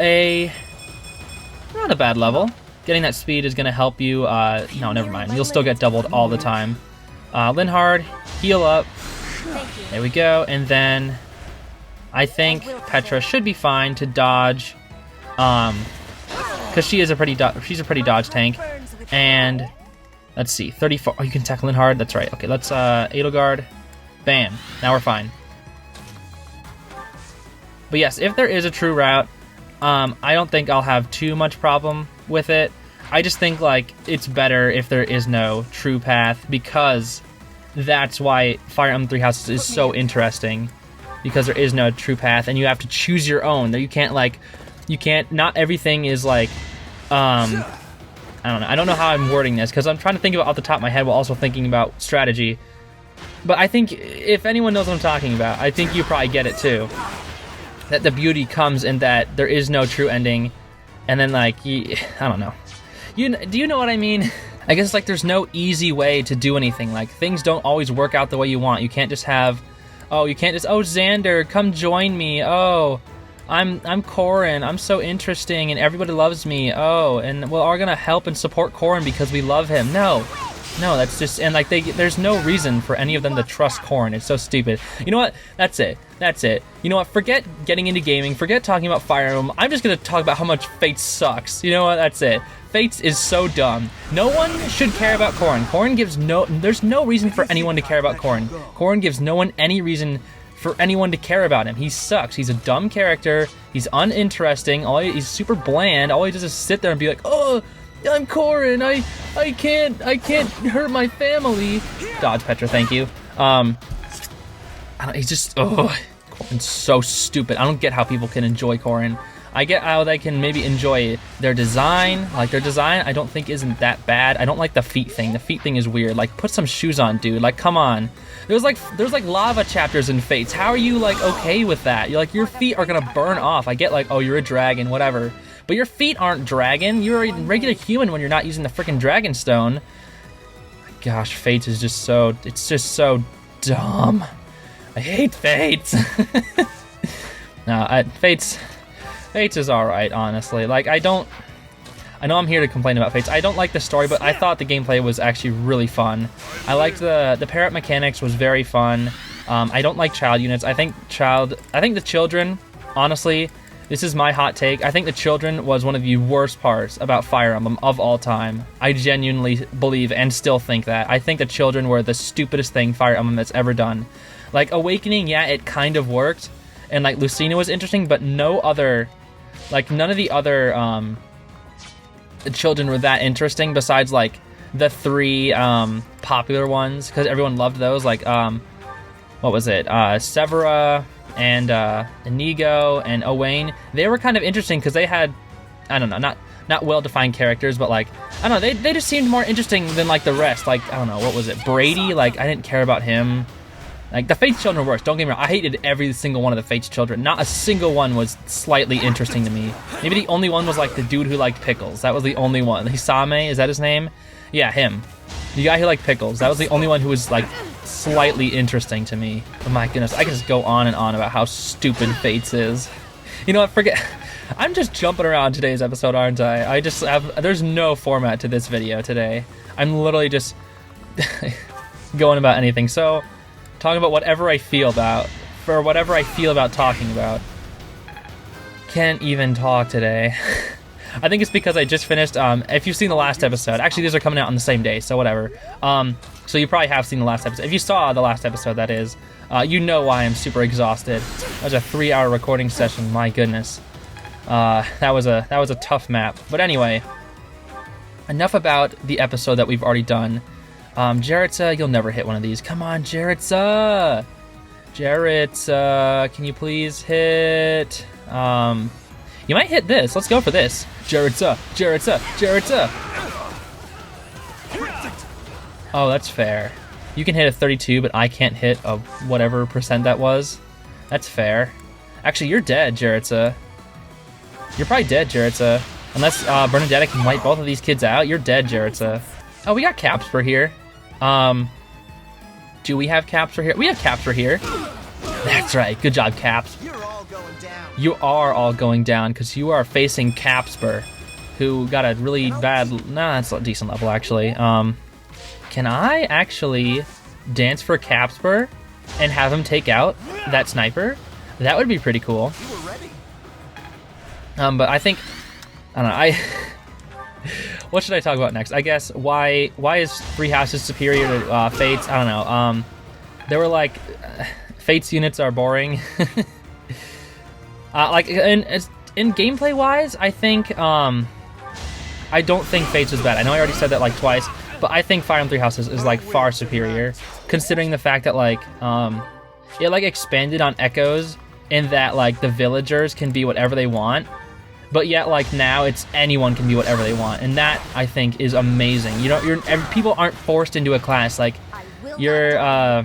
not a bad level. Getting that speed is gonna help you. No, never mind. You'll still get doubled all the time. Linhard, heal up. There we go, and then I think Petra should be fine to dodge, because she's a pretty dodge tank. And let's see, 34. Oh, you can attack Linhard. That's right. Okay, let's Edelgard. Bam. Now we're fine. But yes, if there is a true route, I don't think I'll have too much problem with it. I just think like it's better if there is no true path, because that's why Fire Emblem 3 Houses is so interesting. Because there is no true path, and you have to choose your own. You can't, not everything is like, I don't know how I'm wording this, because I'm trying to think about off the top of my head while also thinking about strategy. But I think if anyone knows what I'm talking about, I think you probably get it too. That the beauty comes in that there is no true ending, and then like I don't know. Do you know what I mean? I guess like there's no easy way to do anything. Like things don't always work out the way you want. You can't just have, oh Xander, come join me. Oh, I'm Corrin. I'm so interesting and everybody loves me. Oh, and we're all gonna help and support Corrin because we love him. No, that's just, and like there's no reason for any of them to trust Corrin. It's so stupid. You know what? That's it. You know what? Forget getting into gaming. Forget talking about Fire Emblem. I'm just gonna talk about how much Fates sucks. You know what? That's it. Fates is so dumb. No one should care about Corrin. There's no reason for anyone to care about Corrin. Corrin gives no one any reason for anyone to care about him. He sucks. He's a dumb character. He's uninteresting. He's super bland. All he does is sit there and be like, oh, I'm Corrin. I can't hurt my family. Dodge Petra, thank you. He's just, Corrin's so stupid. I don't get how people can enjoy Corrin. I get how they can maybe enjoy their design. Like their design, I don't think isn't that bad. I don't like the feet thing. The feet thing is weird. Like put some shoes on, dude. Like come on. There's like lava chapters in Fates. How are you like okay with that? You're like your feet are gonna burn off. I get like, oh, you're a dragon, whatever. But your feet aren't dragon. You're a regular human when you're not using the freaking dragon stone. Gosh, Fates is just so, it's just so dumb. I hate Fates. No, Fates is alright, honestly. Like, I know I'm here to complain about Fates. I don't like the story, but I thought the gameplay was actually really fun. I liked the parrot mechanics was very fun. I don't like child units. I think the children, honestly, this is my hot take. I think the children was one of the worst parts about Fire Emblem of all time. I genuinely believe and still think that. I think the children were the stupidest thing Fire Emblem has ever done. Like, Awakening, yeah, it kind of worked. And, like, Lucina was interesting, but none of the other children were that interesting besides, like, the 3 popular ones, because everyone loved those. Like, what was it? Severa and Inigo and Owain. They were kind of interesting because they had, I don't know, not well-defined characters, but, like, I don't know, they just seemed more interesting than, like, the rest. Like, I don't know, what was it? Brady? Like, I didn't care about him. Like, the Fates children were worse. Don't get me wrong. I hated every single one of the Fates children. Not a single one was slightly interesting to me. Maybe the only one was, like, the dude who liked pickles. That was the only one. Hisame, is that his name? Yeah, him. The guy who liked pickles. That was the only one who was, like, slightly interesting to me. Oh my goodness, I can just go on and on about how stupid Fates is. You know what, forget... I'm just jumping around today's episode, aren't I? There's no format to this video today. I'm literally just going about anything. So... talking about whatever I feel about, for whatever I feel about talking about. Can't even talk today. I think it's because I just finished, if you've seen the last episode, actually these are coming out on the same day, so whatever. So you probably have seen the last episode. If you saw the last episode, that is, you know why I'm super exhausted. That was a 3-hour recording session, my goodness. That was a tough map. But anyway, enough about the episode that we've already done. Jaritza, you'll never hit one of these. Come on, Jaritza! Jaritza, can you please hit... you might hit this. Let's go for this. Jaritza, Jaritza, Jaritza! Oh, that's fair. You can hit a 32, but I can't hit a whatever percent that was. That's fair. Actually, you're dead, Jaritza. You're probably dead, Jaritza. Unless Bernadetta can wipe both of these kids out, you're dead, Jaritza. Oh, we got Capsper here. Do we have Capsper here? We have Capsper here. That's right. Good job, Caps. You're all going down. You are all going down because you are facing Capsper, who got a really bad... Nah, that's a decent level, actually. Can I actually dance for Capsper and have him take out that sniper? That would be pretty cool. You were ready. But I think... I don't know. What should I talk about next? I guess why is Three Houses superior to Fates? I don't know. They were like, Fates units are boring. Like in gameplay wise, I think I don't think Fates was bad. I know I already said that like twice, but I think Fire Emblem Three Houses is like far superior, considering the fact that like it like expanded on echoes in that like the villagers can be whatever they want. But yet, like now, it's anyone can be whatever they want, and that I think is amazing. You know, people aren't forced into a class. Like you're not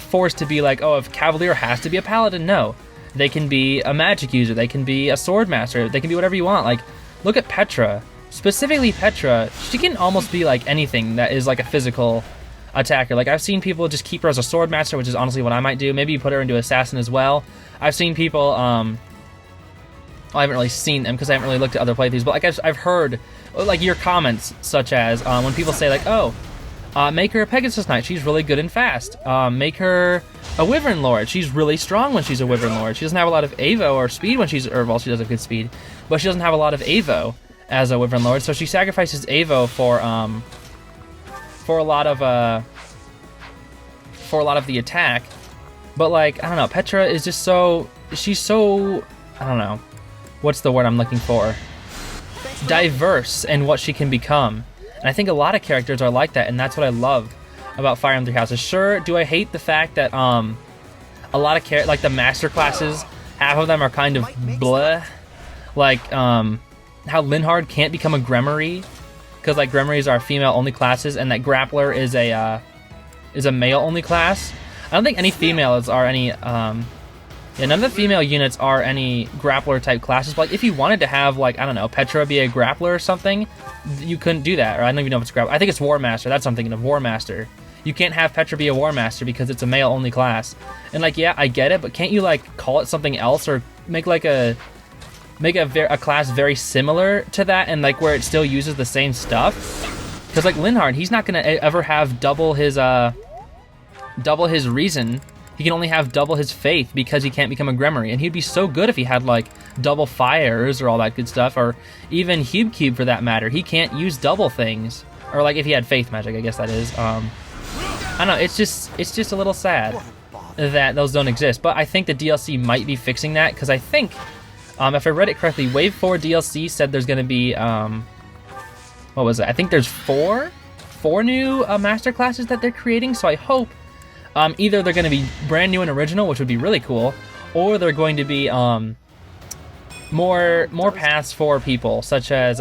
forced to be like, oh, if Cavalier has to be a Paladin. No, They can be a magic user. They can be a sword master. They can be whatever you want. Like, look at Petra. Specifically Petra, she can almost be like anything that is like a physical attacker. Like, I've seen people just keep her as a sword master, which is honestly what I might do. Maybe you put her into assassin as well. I've seen people, I haven't really seen them because I haven't really looked at other playthroughs, but like I've heard like your comments, such as when people say like, oh, make her a Pegasus Knight, she's really good and fast. Make her a Wyvern Lord, she's really strong when she's a Wyvern Lord. She doesn't have a lot of Avo or speed when she's, or well, she does have good speed, but she doesn't have a lot of Avo as a Wyvern Lord, so she sacrifices Avo for a lot of the attack. But like, I don't know, Petra is just so, she's so, I don't know, what's the word I'm looking for? Diverse in what she can become. And I think a lot of characters are like that, and that's what I love about Fire Emblem Three Houses. Sure, do I hate the fact that a lot of like the master classes, half of them are kind of bleh. Like how Linhard can't become a Gremory because like Gremories are female only classes, and that Grappler is a male only class. I don't think any females are any yeah, none of the female units are any grappler type classes, but like, if you wanted to have, like, I don't know, Petra be a grappler or something, you couldn't do that. Or I don't even know if it's grappler. I think it's War Master. That's what I'm thinking of, War Master. You can't have Petra be a War Master because it's a male only class. And like, yeah, I get it, but can't you like call it something else or make like a class very similar to that, and like where it still uses the same stuff? Because like Linhard, he's not gonna ever have double his reason. He can only have double his faith because he can't become a Gremory, and he'd be so good if he had like double fires or all that good stuff, or even Cube for that matter. He can't use double things, or like if he had faith magic, I guess that is. I don't know. It's just a little sad that those don't exist. But I think the DLC might be fixing that, because I think, if I read it correctly, Wave 4 DLC said there's going to be what was it? I think there's four new master classes that they're creating. So I hope. Either they're going to be brand new and original, which would be really cool, or they're going to be more paths for people, such as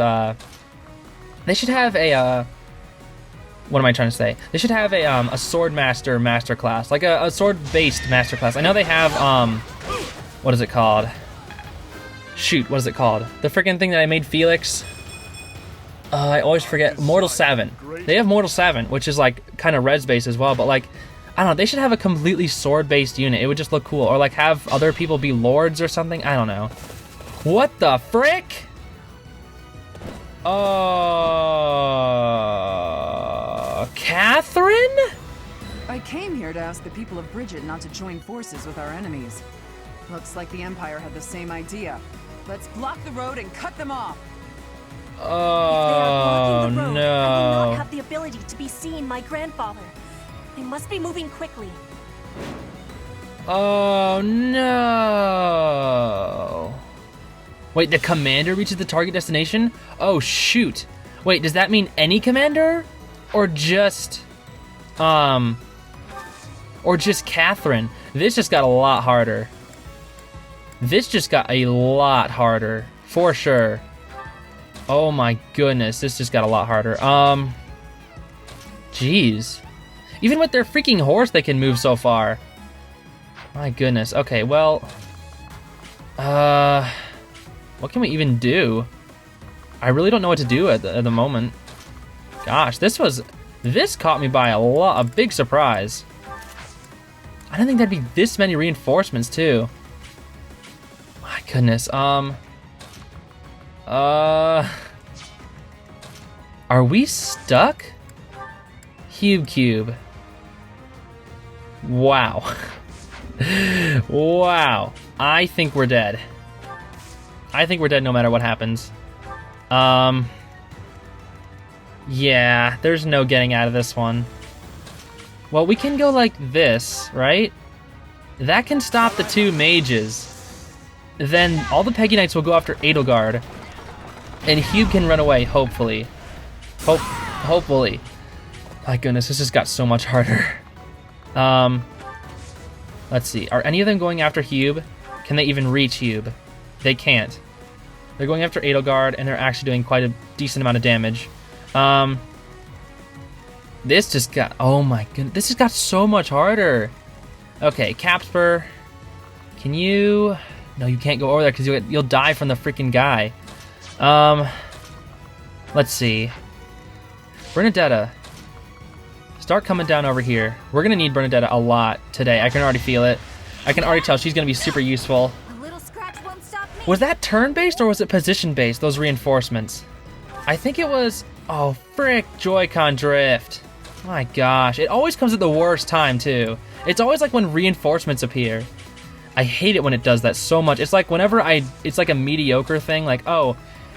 they should have a what am I trying to say? They should have a sword master class, like a sword based master class. I know they have what is it called? Shoot, what is it called? The freaking thing that I made Felix. I always forget. Mortal 7. They have Mortal 7, which is like kind of res based as well, but like, I don't know, they should have a completely sword-based unit. It would just look cool. Or, like, have other people be lords or something. I don't know. What the frick? Catherine? I came here to ask the people of Brigid not to join forces with our enemies. Looks like the Empire had the same idea. Let's block the road and cut them off. If they are blocking the road, no. I will not have the ability to be seen my grandfather. They must be moving quickly. Oh no! Wait, the commander reaches the target destination? Oh shoot! Wait, does that mean any commander, or just Catherine? This just got a lot harder. This just got a lot harder for sure. Oh my goodness, this just got a lot harder. Jeez. Even with their freaking horse, they can move so far. My goodness. Okay, well... what can we even do? I really don't know what to do at the moment. Gosh, this caught me by a big surprise. I didn't think there'd be this many reinforcements, too. My goodness, are we stuck? Cube. Wow. Wow. I think we're dead. I think we're dead no matter what happens. Yeah, there's no getting out of this one. Well, we can go like this, right? That can stop the two mages. Then all the Peggy Knights will go after Edelgard. And Hugh can run away, hopefully. Hopefully. My goodness, this just got so much harder. Let's see. Are any of them going after Hube? Can they even reach Hube? They can't. They're going after Edelgard, and they're actually doing quite a decent amount of damage. This just got... Oh my goodness. This just got so much harder. Okay, Capspur. Can you... No, you can't go over there because you'll die from the freaking guy. Let's see. Bernadetta. Start coming down over here. We're going to need Bernadetta a lot today. I can already feel it. I can already tell she's going to be super useful. A little scratch won't stop me. Was that turn-based or was it position-based, those reinforcements? I think it was... Oh, frick, Joy-Con drift. My gosh, it always comes at the worst time, too. It's always like when reinforcements appear. I hate it when it does that so much. It's like whenever it's like a mediocre thing, like, oh,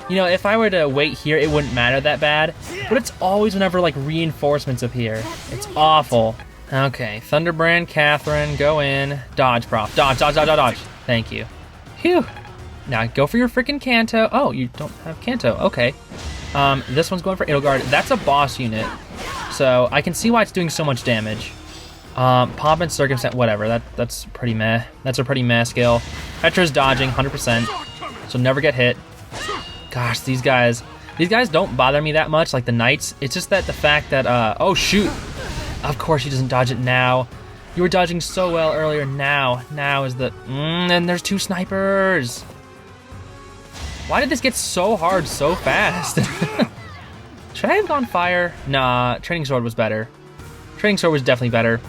you know, if I were to wait here, it wouldn't matter that bad. But it's always whenever, like, reinforcements appear. It's awful. Okay, Thunderbrand, Catherine, go in. Dodge, prof. Dodge, dodge, dodge, dodge, dodge. Thank you. Phew. Now go for your freaking Kanto. Oh, you don't have Kanto. Okay. This one's going for Edelgard. That's a boss unit. So I can see why it's doing so much damage. Pomp and Circumstance, whatever. That's pretty meh. That's a pretty meh skill. Petra's dodging 100%. So never get hit. Gosh, these guys don't bother me that much, like the knights. It's just that the fact that, oh shoot. Of course she doesn't dodge it now. You were dodging so well earlier. Now is the, and there's 2 snipers. Why did this get so hard so fast? Should I have gone fire? Nah, Training Sword was better. Training Sword was definitely better.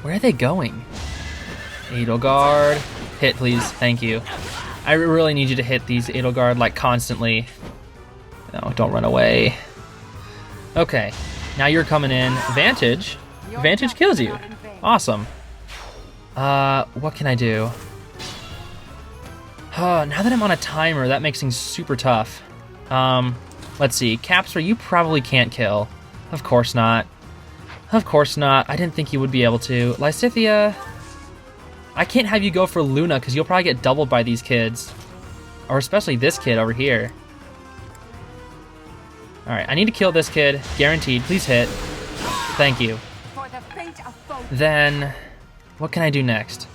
Where are they going? Edelgard. Hit, please. Thank you. I really need you to hit these Edelgard, like, constantly. No, don't run away. Okay. Now you're coming in. Vantage. Vantage kills you. Awesome. What can I do? Now that I'm on a timer, that makes things super tough. Let's see. Capsper, you probably can't kill. Of course not. Of course not. I didn't think you would be able to. Lysithea, I can't have you go for Luna because you'll probably get doubled by these kids. Or especially this kid over here. Alright, I need to kill this kid. Guaranteed. Please hit. Thank you. Then, what can I do next?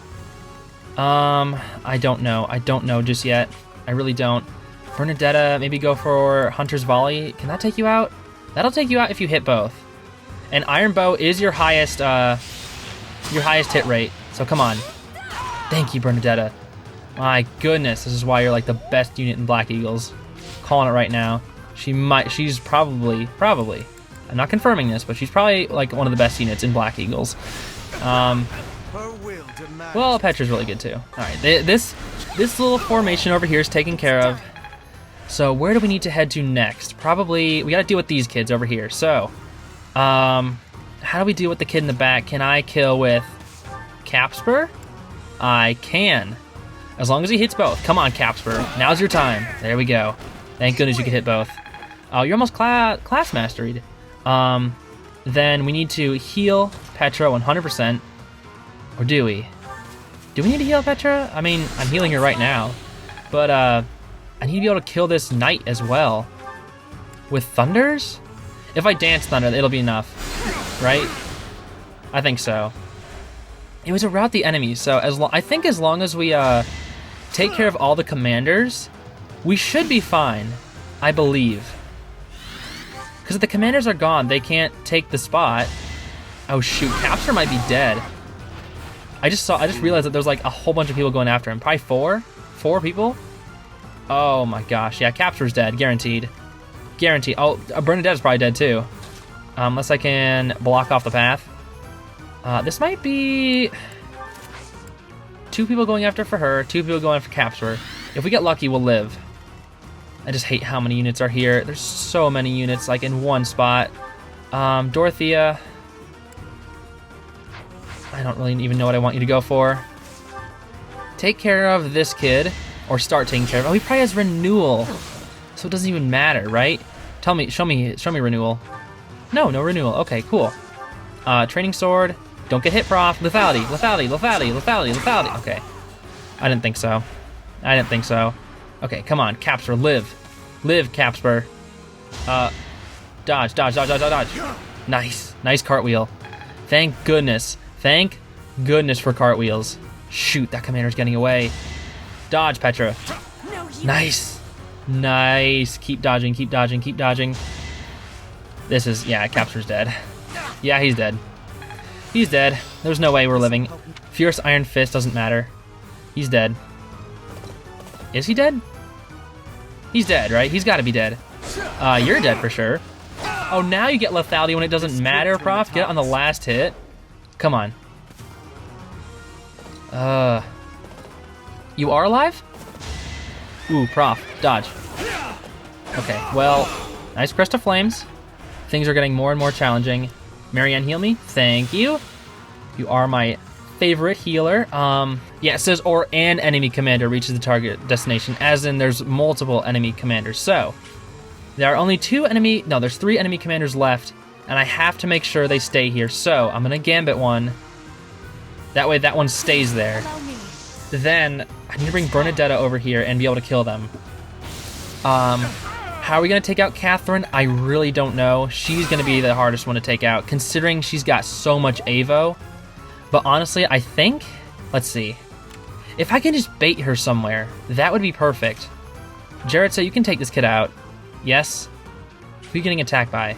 I don't know. I don't know just yet. I really don't. Bernadetta, maybe go for Hunter's Volley. Can that take you out? That'll take you out if you hit both. And Iron Bow is your highest hit rate. So come on. Thank you, Bernadetta. My goodness, this is why you're like the best unit in Black Eagles. Calling it right now. She's probably, I'm not confirming this, but she's probably like one of the best units in Black Eagles. Well, Petra's really good too. Alright, this little formation over here is taken care of. So where do we need to head to next? Probably, we gotta deal with these kids over here. So, how do we deal with the kid in the back? Can I kill with Capsper? I can. As long as he hits both. Come on, Capsper. Now's your time. There we go. Thank goodness you could hit both. Oh, you're almost class masteried. Then we need to heal Petra 100%. Or do we? Do we need to heal Petra? I mean, I'm healing her right now. But, I need to be able to kill this knight as well. With Thunders? If I dance Thunder, it'll be enough. Right? I think so. It was around the enemies, so I think as long as we, take care of all the commanders, we should be fine. I believe. Because if the commanders are gone, they can't take the spot. Oh shoot, Capture might be dead. I just realized that there's like a whole bunch of people going after him. Probably four people? Oh my gosh, yeah, Capture's dead, guaranteed. Guaranteed. Oh, Bernadetta's probably dead too. Unless I can block off the path. This might be 2 people going after for her, 2 people going after Capture. If we get lucky, we'll live. I just hate how many units are here. There's so many units, like, in one spot. Dorothea. I don't really even know what I want you to go for. Take care of this kid, or start taking care of. Oh, he probably has Renewal, so it doesn't even matter, right? Show me Renewal. No Renewal. Okay, cool. Training Sword. Don't get hit, prof. Lethality. Okay. I didn't think so. Okay, come on, Capsper, live. Live, Capsper. Dodge. Nice cartwheel. Thank goodness for cartwheels. Shoot, that commander's getting away. Dodge, Petra. Nice. Keep dodging. This is, yeah, Capsper's dead. Yeah, he's dead. There's no way we're living. Fierce Iron Fist doesn't matter. He's dead. Is he dead? He's dead, right? He's got to be dead. You're dead for sure. Oh, now you get lethality when it doesn't matter, Prof. Get it on the last hit. Come on. You are alive? Ooh, Prof. Dodge. Okay, well, nice crest of flames. Things are getting more and more challenging. Marianne, heal me. Thank you. You are my favorite healer. Yeah, it says or an enemy commander reaches the target destination, as in there's multiple enemy commanders. So there are only there's 3 enemy commanders left, and I have to make sure they stay here. So I'm gonna gambit one. That way that one stays there. Then I need to bring Bernadetta over here and be able to kill them. How are we gonna take out Catherine? I really don't know. She's gonna be the hardest one to take out, considering she's got so much AVO. But honestly, I think, let's see. If I can just bait her somewhere, that would be perfect. Jared, you can take this kid out. Yes? Who are you getting attacked by?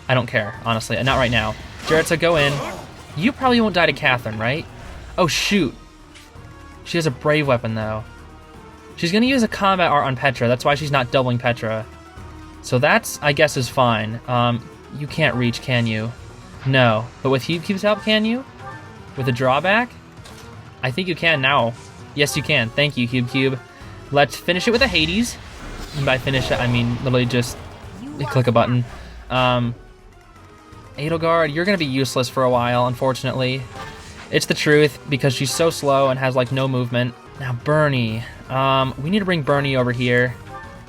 I don't care, honestly. Not right now. Jared, go in. You probably won't die to Catherine, right? Oh, shoot. She has a brave weapon, though. She's going to use a combat art on Petra. That's why she's not doubling Petra. So that's, I guess, is fine. You can't reach, can you? No. But with Hube Cube's help, can you? With a drawback? I think you can now. Yes, you can. Thank you, Hube Cube. Let's finish it with a Hades. And by finish it, I mean literally just click a button. Edelgard, you're going to be useless for a while, unfortunately. It's the truth, because she's so slow and has, like, no movement. Now, Bernie. We need to bring Bernie over here.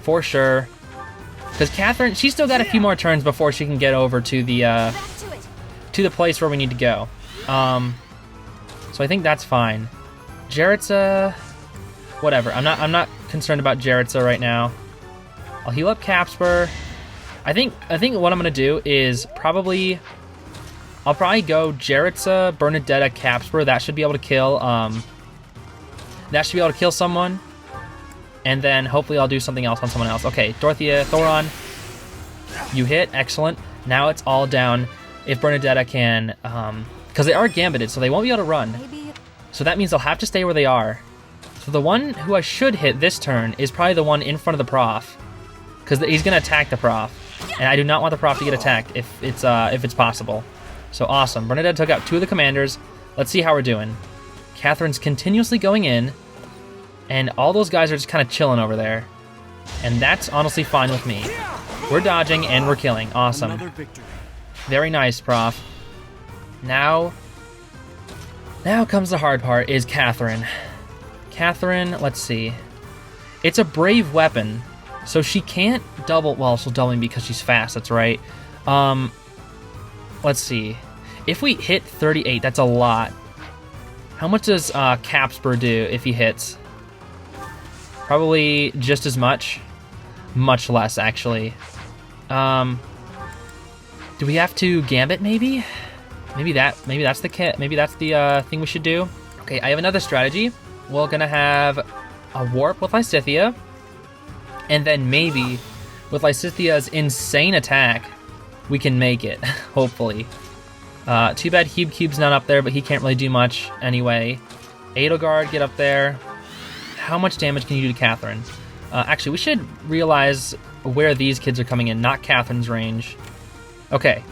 For sure. Because Catherine, she's still got a few more turns before she can get over to the place where we need to go. So I think that's fine. Jaritza, whatever. I'm not concerned about Jaritza right now. I'll heal up Capspur. I think what I'm gonna do is I'll probably go Jaritza, Bernadetta, Capspur. That should be able to kill. That should be able to kill someone. And then hopefully I'll do something else on someone else. Okay, Dorothea, Thoron, you hit, excellent. Now it's all down if Bernadetta can, because they are gambited, so they won't be able to run. So that means they'll have to stay where they are. So the one who I should hit this turn is probably the one in front of the Prof, because he's gonna attack the Prof, and I do not want the Prof to get attacked if it's possible. So awesome. Bernadette took out 2 of the commanders. Let's see how we're doing. Catherine's continuously going in, and all those guys are just kind of chilling over there. And that's honestly fine with me. We're dodging and we're killing. Awesome. Very nice, Prof. Now comes the hard part, is Catherine. Catherine, let's see. It's a brave weapon, so she can't double... Well, she'll double me because she's fast, that's right. Let's see. If we hit 38, that's a lot. How much does Capspur do if he hits? Probably just as much. Much less, actually. Do we have to Gambit, maybe? Maybe that's the thing we should do. Okay, I have another strategy. We're gonna have a Warp with Lysithea, and then maybe with Lysithea's insane attack, we can make it, hopefully. Too bad Hube Cube's not up there, but he can't really do much anyway. Edelgard, get up there. How much damage can you do to Catherine? Actually, we should realize where these kids are coming in, not Catherine's range. Okay,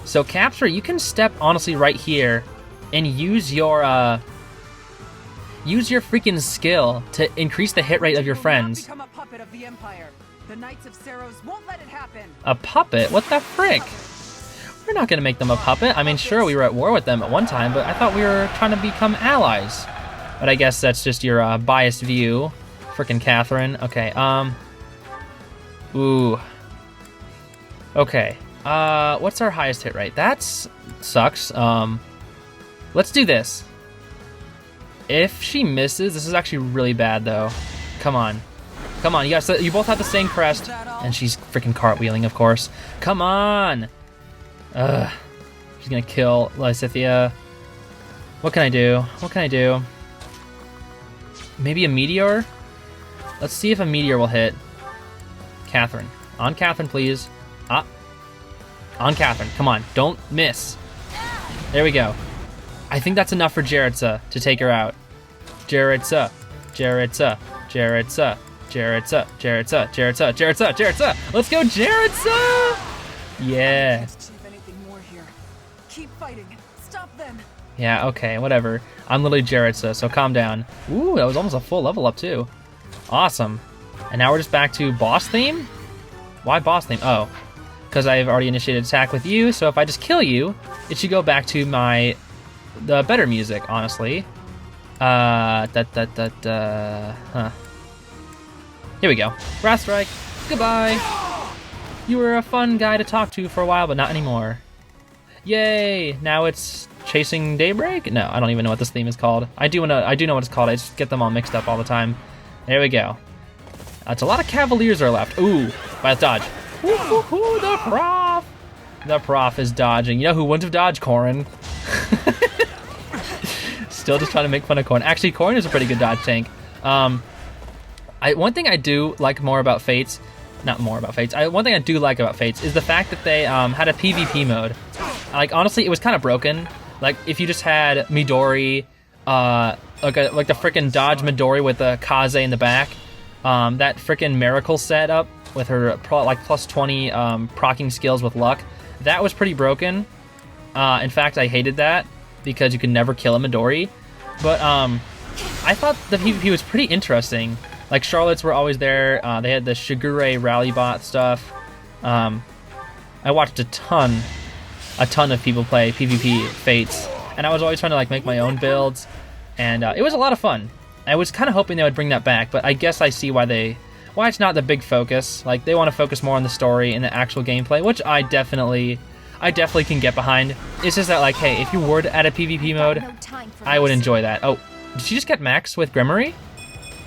so Capspur, you can step honestly right here and use your freaking skill to increase the hit rate of your friends. Become a puppet of the Empire. The Knights of Seros won't let it happen. A puppet? What the frick? We're not gonna make them a puppet. I mean, sure, we were at war with them at one time, but I thought we were trying to become allies. But I guess that's just your biased view. Frickin' Catherine. Okay, ooh. Okay, what's our highest hit rate? That sucks. Let's do this. If she misses, this is actually really bad, though. Come on. Come on, you both have the same crest. And she's freaking cartwheeling, of course. Come on! Ugh. She's gonna kill Lysithea. What can I do? What can I do? Maybe a meteor? Let's see if a meteor will hit. Catherine. On Catherine, please. Ah. On Catherine. Come on. Don't miss. There we go. I think that's enough for Jaritza to take her out. Jaredsa, Jaredsa, Jaredsa, Jaredsa, Jaredsa, Jaredsa, Jaredsa, Jaredsa. Let's go, Jaredsa! Yeah. Can't achieve anything more here. Keep fighting. Stop them. Yeah, okay, whatever. I'm literally Jaredsa, so calm down. Ooh, that was almost a full level up too. Awesome. And now we're just back to boss theme? Why boss theme? Oh, because I've already initiated attack with you, so if I just kill you, it should go back to the better music, honestly. Huh. Here we go. Wrath Strike. Goodbye. You were a fun guy to talk to for a while, but not anymore. Yay! Now it's Chasing Daybreak? No, I don't even know what this theme is called. I do know what it's called. I just get them all mixed up all the time. There we go. It's a lot of Cavaliers are left. Ooh, by the dodge. Ooh, the prof. The prof is dodging. You know who wouldn't have dodged? Corrin. Still just trying to make fun of Corrin. Actually, Corrin is a pretty good dodge tank. One thing I do like more about Fates, one thing I do like about Fates is the fact that they had a PvP mode. Like, honestly, it was kind of broken. Like, if you just had Midori, like the freaking dodge Midori with the Kaze in the back, that freaking Miracle setup with her plus 20 proccing skills with luck, that was pretty broken. In fact, I hated that because you could never kill a Midori. But I thought the PvP was pretty interesting. Like, Charlottes were always there. They had the Shigure rally bot stuff. I watched a ton of people play PvP Fates, and I was always trying to like make my own builds, and it was a lot of fun. I was kind of hoping they would bring that back, but I guess I see why it's not the big focus. Like, they want to focus more on the story and the actual gameplay, which I definitely can get behind. It's just that, like, hey, if you were to add a PvP mode, I would enjoy that. Oh, did she just get max with Grimory?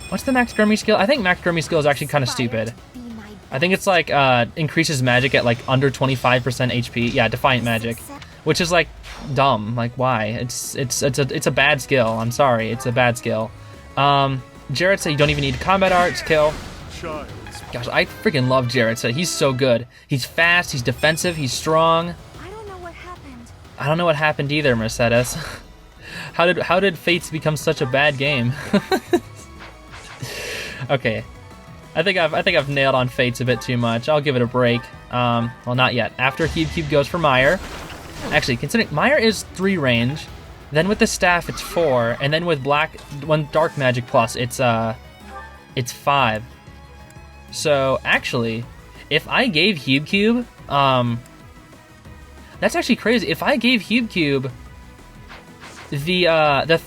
What's the max Grimory skill? I think max Grimory skill is actually kind of stupid. I think it's like increases magic at like under 25% HP. Yeah, Defiant Magic, which is like dumb. Like, why? It's a bad skill. I'm sorry, it's a bad skill. Jared said you don't even need combat art to kill. Gosh, I freaking love Jared. So he's so good. He's fast. He's defensive. He's strong. I don't know what happened. I don't know what happened either, Mercedes. How did Fates become such a bad game? Okay. I think I've nailed on Fates a bit too much. I'll give it a break. Well, not yet. After Cube goes for Meyer. Actually, considering Meyer is 3 range, then with the staff it's 4, and then with Dark Magic Plus it's 5. So actually, if I gave Cube, that's actually crazy. If I gave Cube the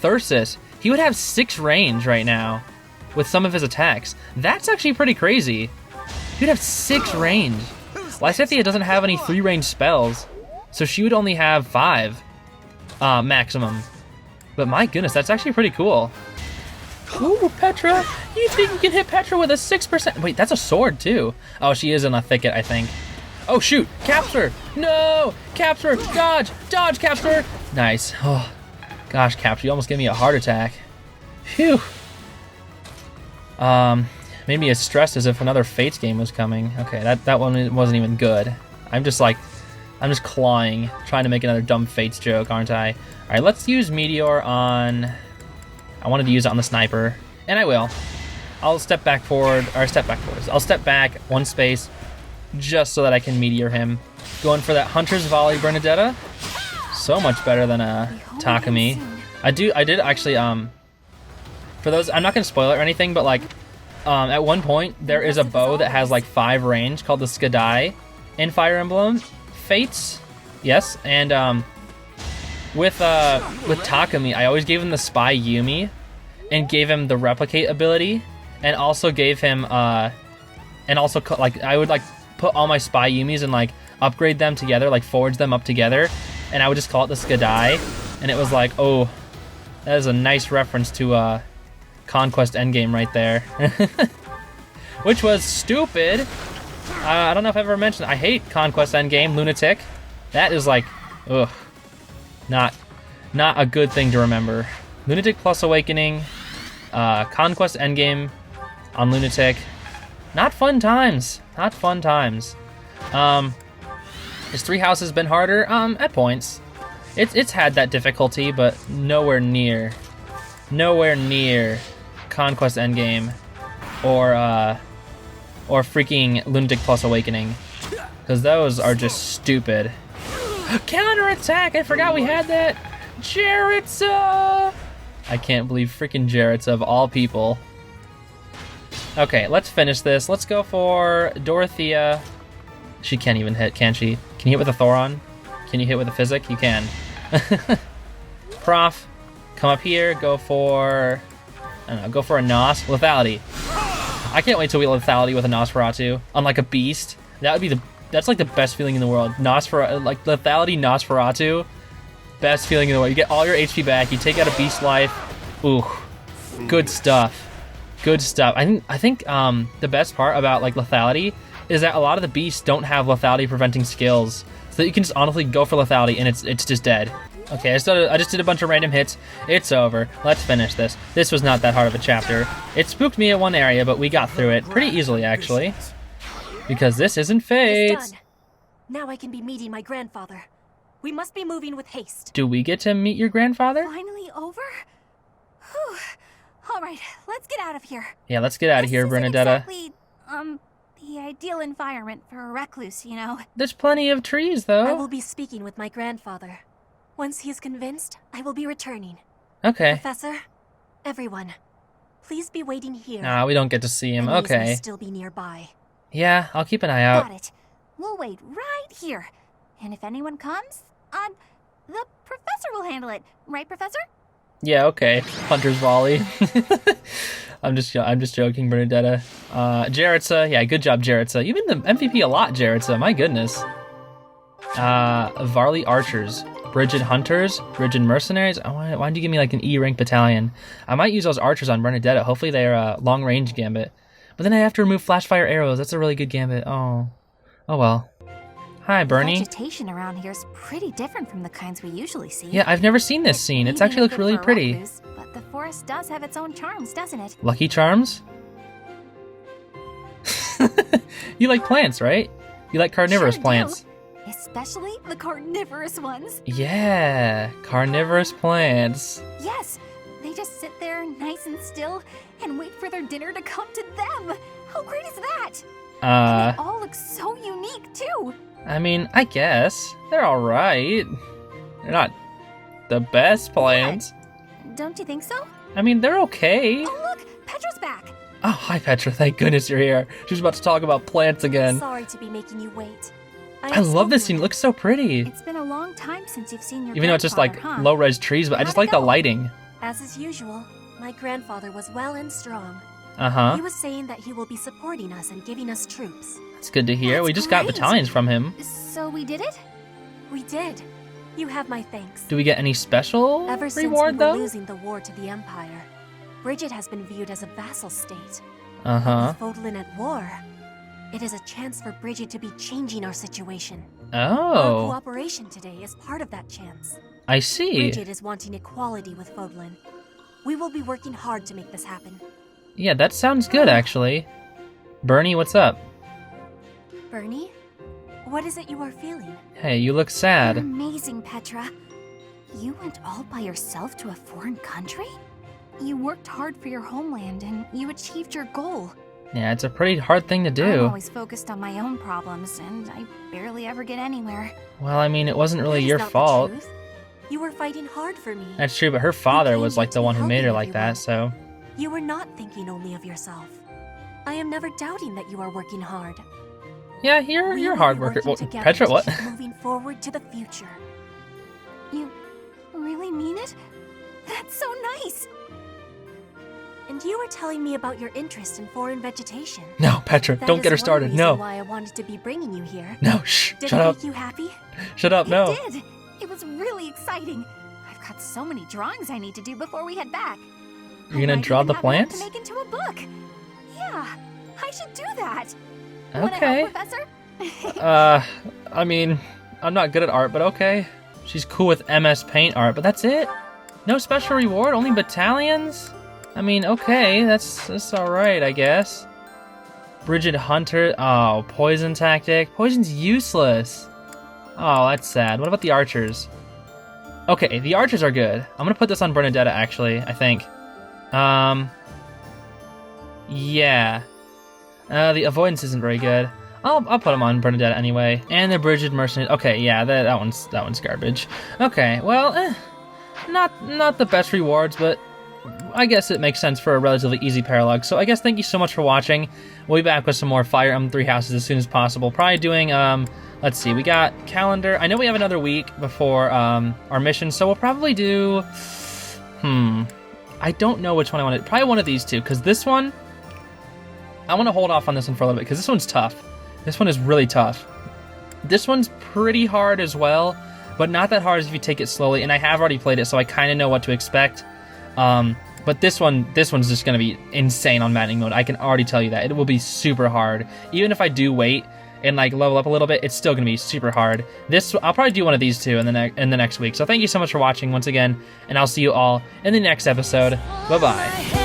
Thyrsus, he would have 6 range right now with some of his attacks. That's actually pretty crazy. He'd have 6 range. Lysithea doesn't have any 3 range spells, so she would only have 5 maximum. But my goodness, that's actually pretty cool. Ooh, Petra! You think you can hit Petra with a 6%? Wait, that's a sword too. Oh, she is in a thicket, I think. Oh shoot, Capture! No! Capture! Dodge! Dodge, Capture! Nice. Oh, gosh, Capture, you almost gave me a heart attack. Phew. Made me as stressed as if another Fates game was coming. Okay, that one wasn't even good. I'm just clawing, trying to make another dumb Fates joke, aren't I? Alright, let's use Meteor on... I wanted to use it on the sniper, and I will. I'll step back forward. I'll step back 1 space, just so that I can Meteor him. Going for that Hunter's Volley Bernadetta. So much better than Takumi. I did actually, for those, I'm not gonna spoil it or anything, but like, at one point, there is a bow that has like 5 range called the Skadai in Fire Emblem Fates. Yes, and with Takumi, I always gave him the Spy Yumi, and gave him the Replicate ability, and also gave him I would like put all my Spy Yumis and like upgrade them together, like forge them up together, and I would just call it the Skadai, and it was like, oh, that is a nice reference to Conquest Endgame right there. Which was stupid. I don't know if I've ever mentioned, I hate Conquest Endgame, Lunatic. That is like, ugh, not a good thing to remember. Lunatic plus Awakening, Conquest Endgame on Lunatic. Not fun times. Not fun times. Has 3 Houses been harder? At points. It's had that difficulty, but nowhere near nowhere near Conquest Endgame or freaking Lunatic Plus Awakening. Because those are just stupid. Counterattack! I forgot we had that! Jaritza! I can't believe freaking Jaritza of all people. Okay, let's finish this. Let's go for Dorothea. She can't even hit, can she? Can you hit with a Thoron? Can you hit with a Physic? You can. Prof, come up here, go for... I don't know, go for a Nos. Lethality. I can't wait till we Lethality with a Nosferatu. Unlike a beast. That would be the... That's like the best feeling in the world. Like Lethality Nosferatu. Best feeling in the world. You get all your HP back, you take out a beast life. Ooh. Good stuff. Good stuff. I think the best part about like Lethality is that a lot of the beasts don't have Lethality preventing skills. So that you can just honestly go for Lethality and it's just dead. Okay, I just did a bunch of random hits. It's over. Let's finish this. This was not that hard of a chapter. It spooked me at one area, but we got through it pretty easily actually. Because this isn't Fate. It's done. Now I can be meeting my grandfather. We must be moving with haste. Do we get to meet your grandfather? Finally over? Whew. All right, let's get out of here. Yeah, let's get out of here, Bernadetta. This isn't exactly, the ideal environment for a recluse, you know. There's plenty of trees, though. I will be speaking with my grandfather. Once he is convinced, I will be returning. Okay. Professor, everyone, please be waiting here. Nah, we don't get to see him. Enemies may Okay. still be nearby. Yeah, I'll keep an eye out. Got it. We'll wait right here. And if anyone comes, the professor will handle it. Right, Professor? Yeah, okay. Hunter's volley. I'm just joking, Bernadetta. Jaritza, yeah, good job, Jaritza. You've been the MVP a lot, Jaritza. My goodness. Varley Archers, Brigid Hunters, Brigid Mercenaries. Why did you give me like an E rank battalion? I might use those archers on Bernadetta. Hopefully they're long range gambit. But then I have to remove flash fire arrows. That's a really good gambit. Oh well. Hi, Bernie. Vegetation around here is pretty different from the kinds we usually see. Yeah, I've never seen this scene. It's actually looks really pretty. Recluse, but the forest does have its own charms, doesn't it? Lucky Charms? You like plants, right? You like carnivorous Sure plants. do. Especially the carnivorous ones. Yeah, carnivorous plants. Yes, they just sit there nice and still and wait for their dinner to come to them. How great is that? And they all look so unique too. I mean, I guess. They're alright. They're not the best plants. What? Don't you think so? I mean, they're okay. Oh look, Petra's back. Oh, hi Petra, thank goodness you're here. She was about to talk about plants again. Sorry to be making you wait. I love this scene, it looks so pretty. It's been a long time since you've seen your Even though it's just like grandfather, huh? low-res trees, but I just like the lighting. As is usual, my grandfather was well and strong. Uh-huh. He was saying that he will be supporting us and giving us troops. That's good to hear. That's We just got great. battalions from him. So we did it? We did. You have my thanks. Do we get any special Ever since reward, we though? were losing the war to the Empire, Brigid has been viewed as a vassal state. Uh-huh. With Fodlan at war, it is a chance for Brigid to be changing our situation. Oh. Our cooperation today is part of that chance. I see. Brigid is wanting equality with Fodlan. We will be working hard to make this happen. Yeah, that sounds good, actually. Bernie, what's up? Bernie, what is it you are feeling? Hey, you look sad. Amazing, Petra. You went all by yourself to a foreign country? You worked hard for your homeland and you achieved your goal. Yeah, it's a pretty hard thing to I'm do. always focused on my own problems and I barely ever get anywhere. Well, I mean, it wasn't really That is your not the fault. truth. You were fighting hard for me. That's true, but her father came was like to the one who made her helping like that, so... You were not thinking only of yourself. I am never doubting that you are working hard. Yeah, We you're will a be hard worker. working Well, together Petra, to what? keep moving forward to the future. You really mean it? That's so nice! And you were telling me about your interest in foreign vegetation. No, Petra, That don't is get her one started. reason No. Why I wanted to be bringing you here. No, shh, Did shut it up. make you happy? Shut up, no. It did! It was really exciting. I've got so many drawings I need to do before we head back. You're gonna draw the To plants? make into a book. Yeah, I should do that. Wanna Okay. help, Professor? I mean, I'm not good at art, but okay. She's cool with MS Paint art, but that's it? No special reward, only battalions? I mean, okay, that's alright, I guess. Brigid Hunter, oh, poison tactic. Poison's useless. Oh, that's sad. What about the archers? Okay, the archers are good. I'm gonna put this on Bernadetta, actually, I think. Yeah. The avoidance isn't very good. I'll put them on Bernadette anyway. And the Brigid mercenary. Okay, yeah, that one's garbage. Okay, well, not the best rewards, but I guess it makes sense for a relatively easy paralog. So I guess thank you so much for watching. We'll be back with some more Fire Emblem Three Houses as soon as possible. Probably doing let's see, we got calendar. I know we have another week before our mission, so we'll probably do I don't know which one I want to. Probably one of these two, because this one I want to hold off on this one for a little bit because this one's tough. This one is really tough. This one's pretty hard as well, but not that hard as if you take it slowly, and I have already played it, so I kind of know what to expect. But this one's just going to be insane on Maddening mode. I can already tell you that. It will be super hard. Even if I do wait and like level up a little bit, it's still going to be super hard. I'll probably do one of these two in the next week. So thank you so much for watching once again, and I'll see you all in the next episode. Bye-bye.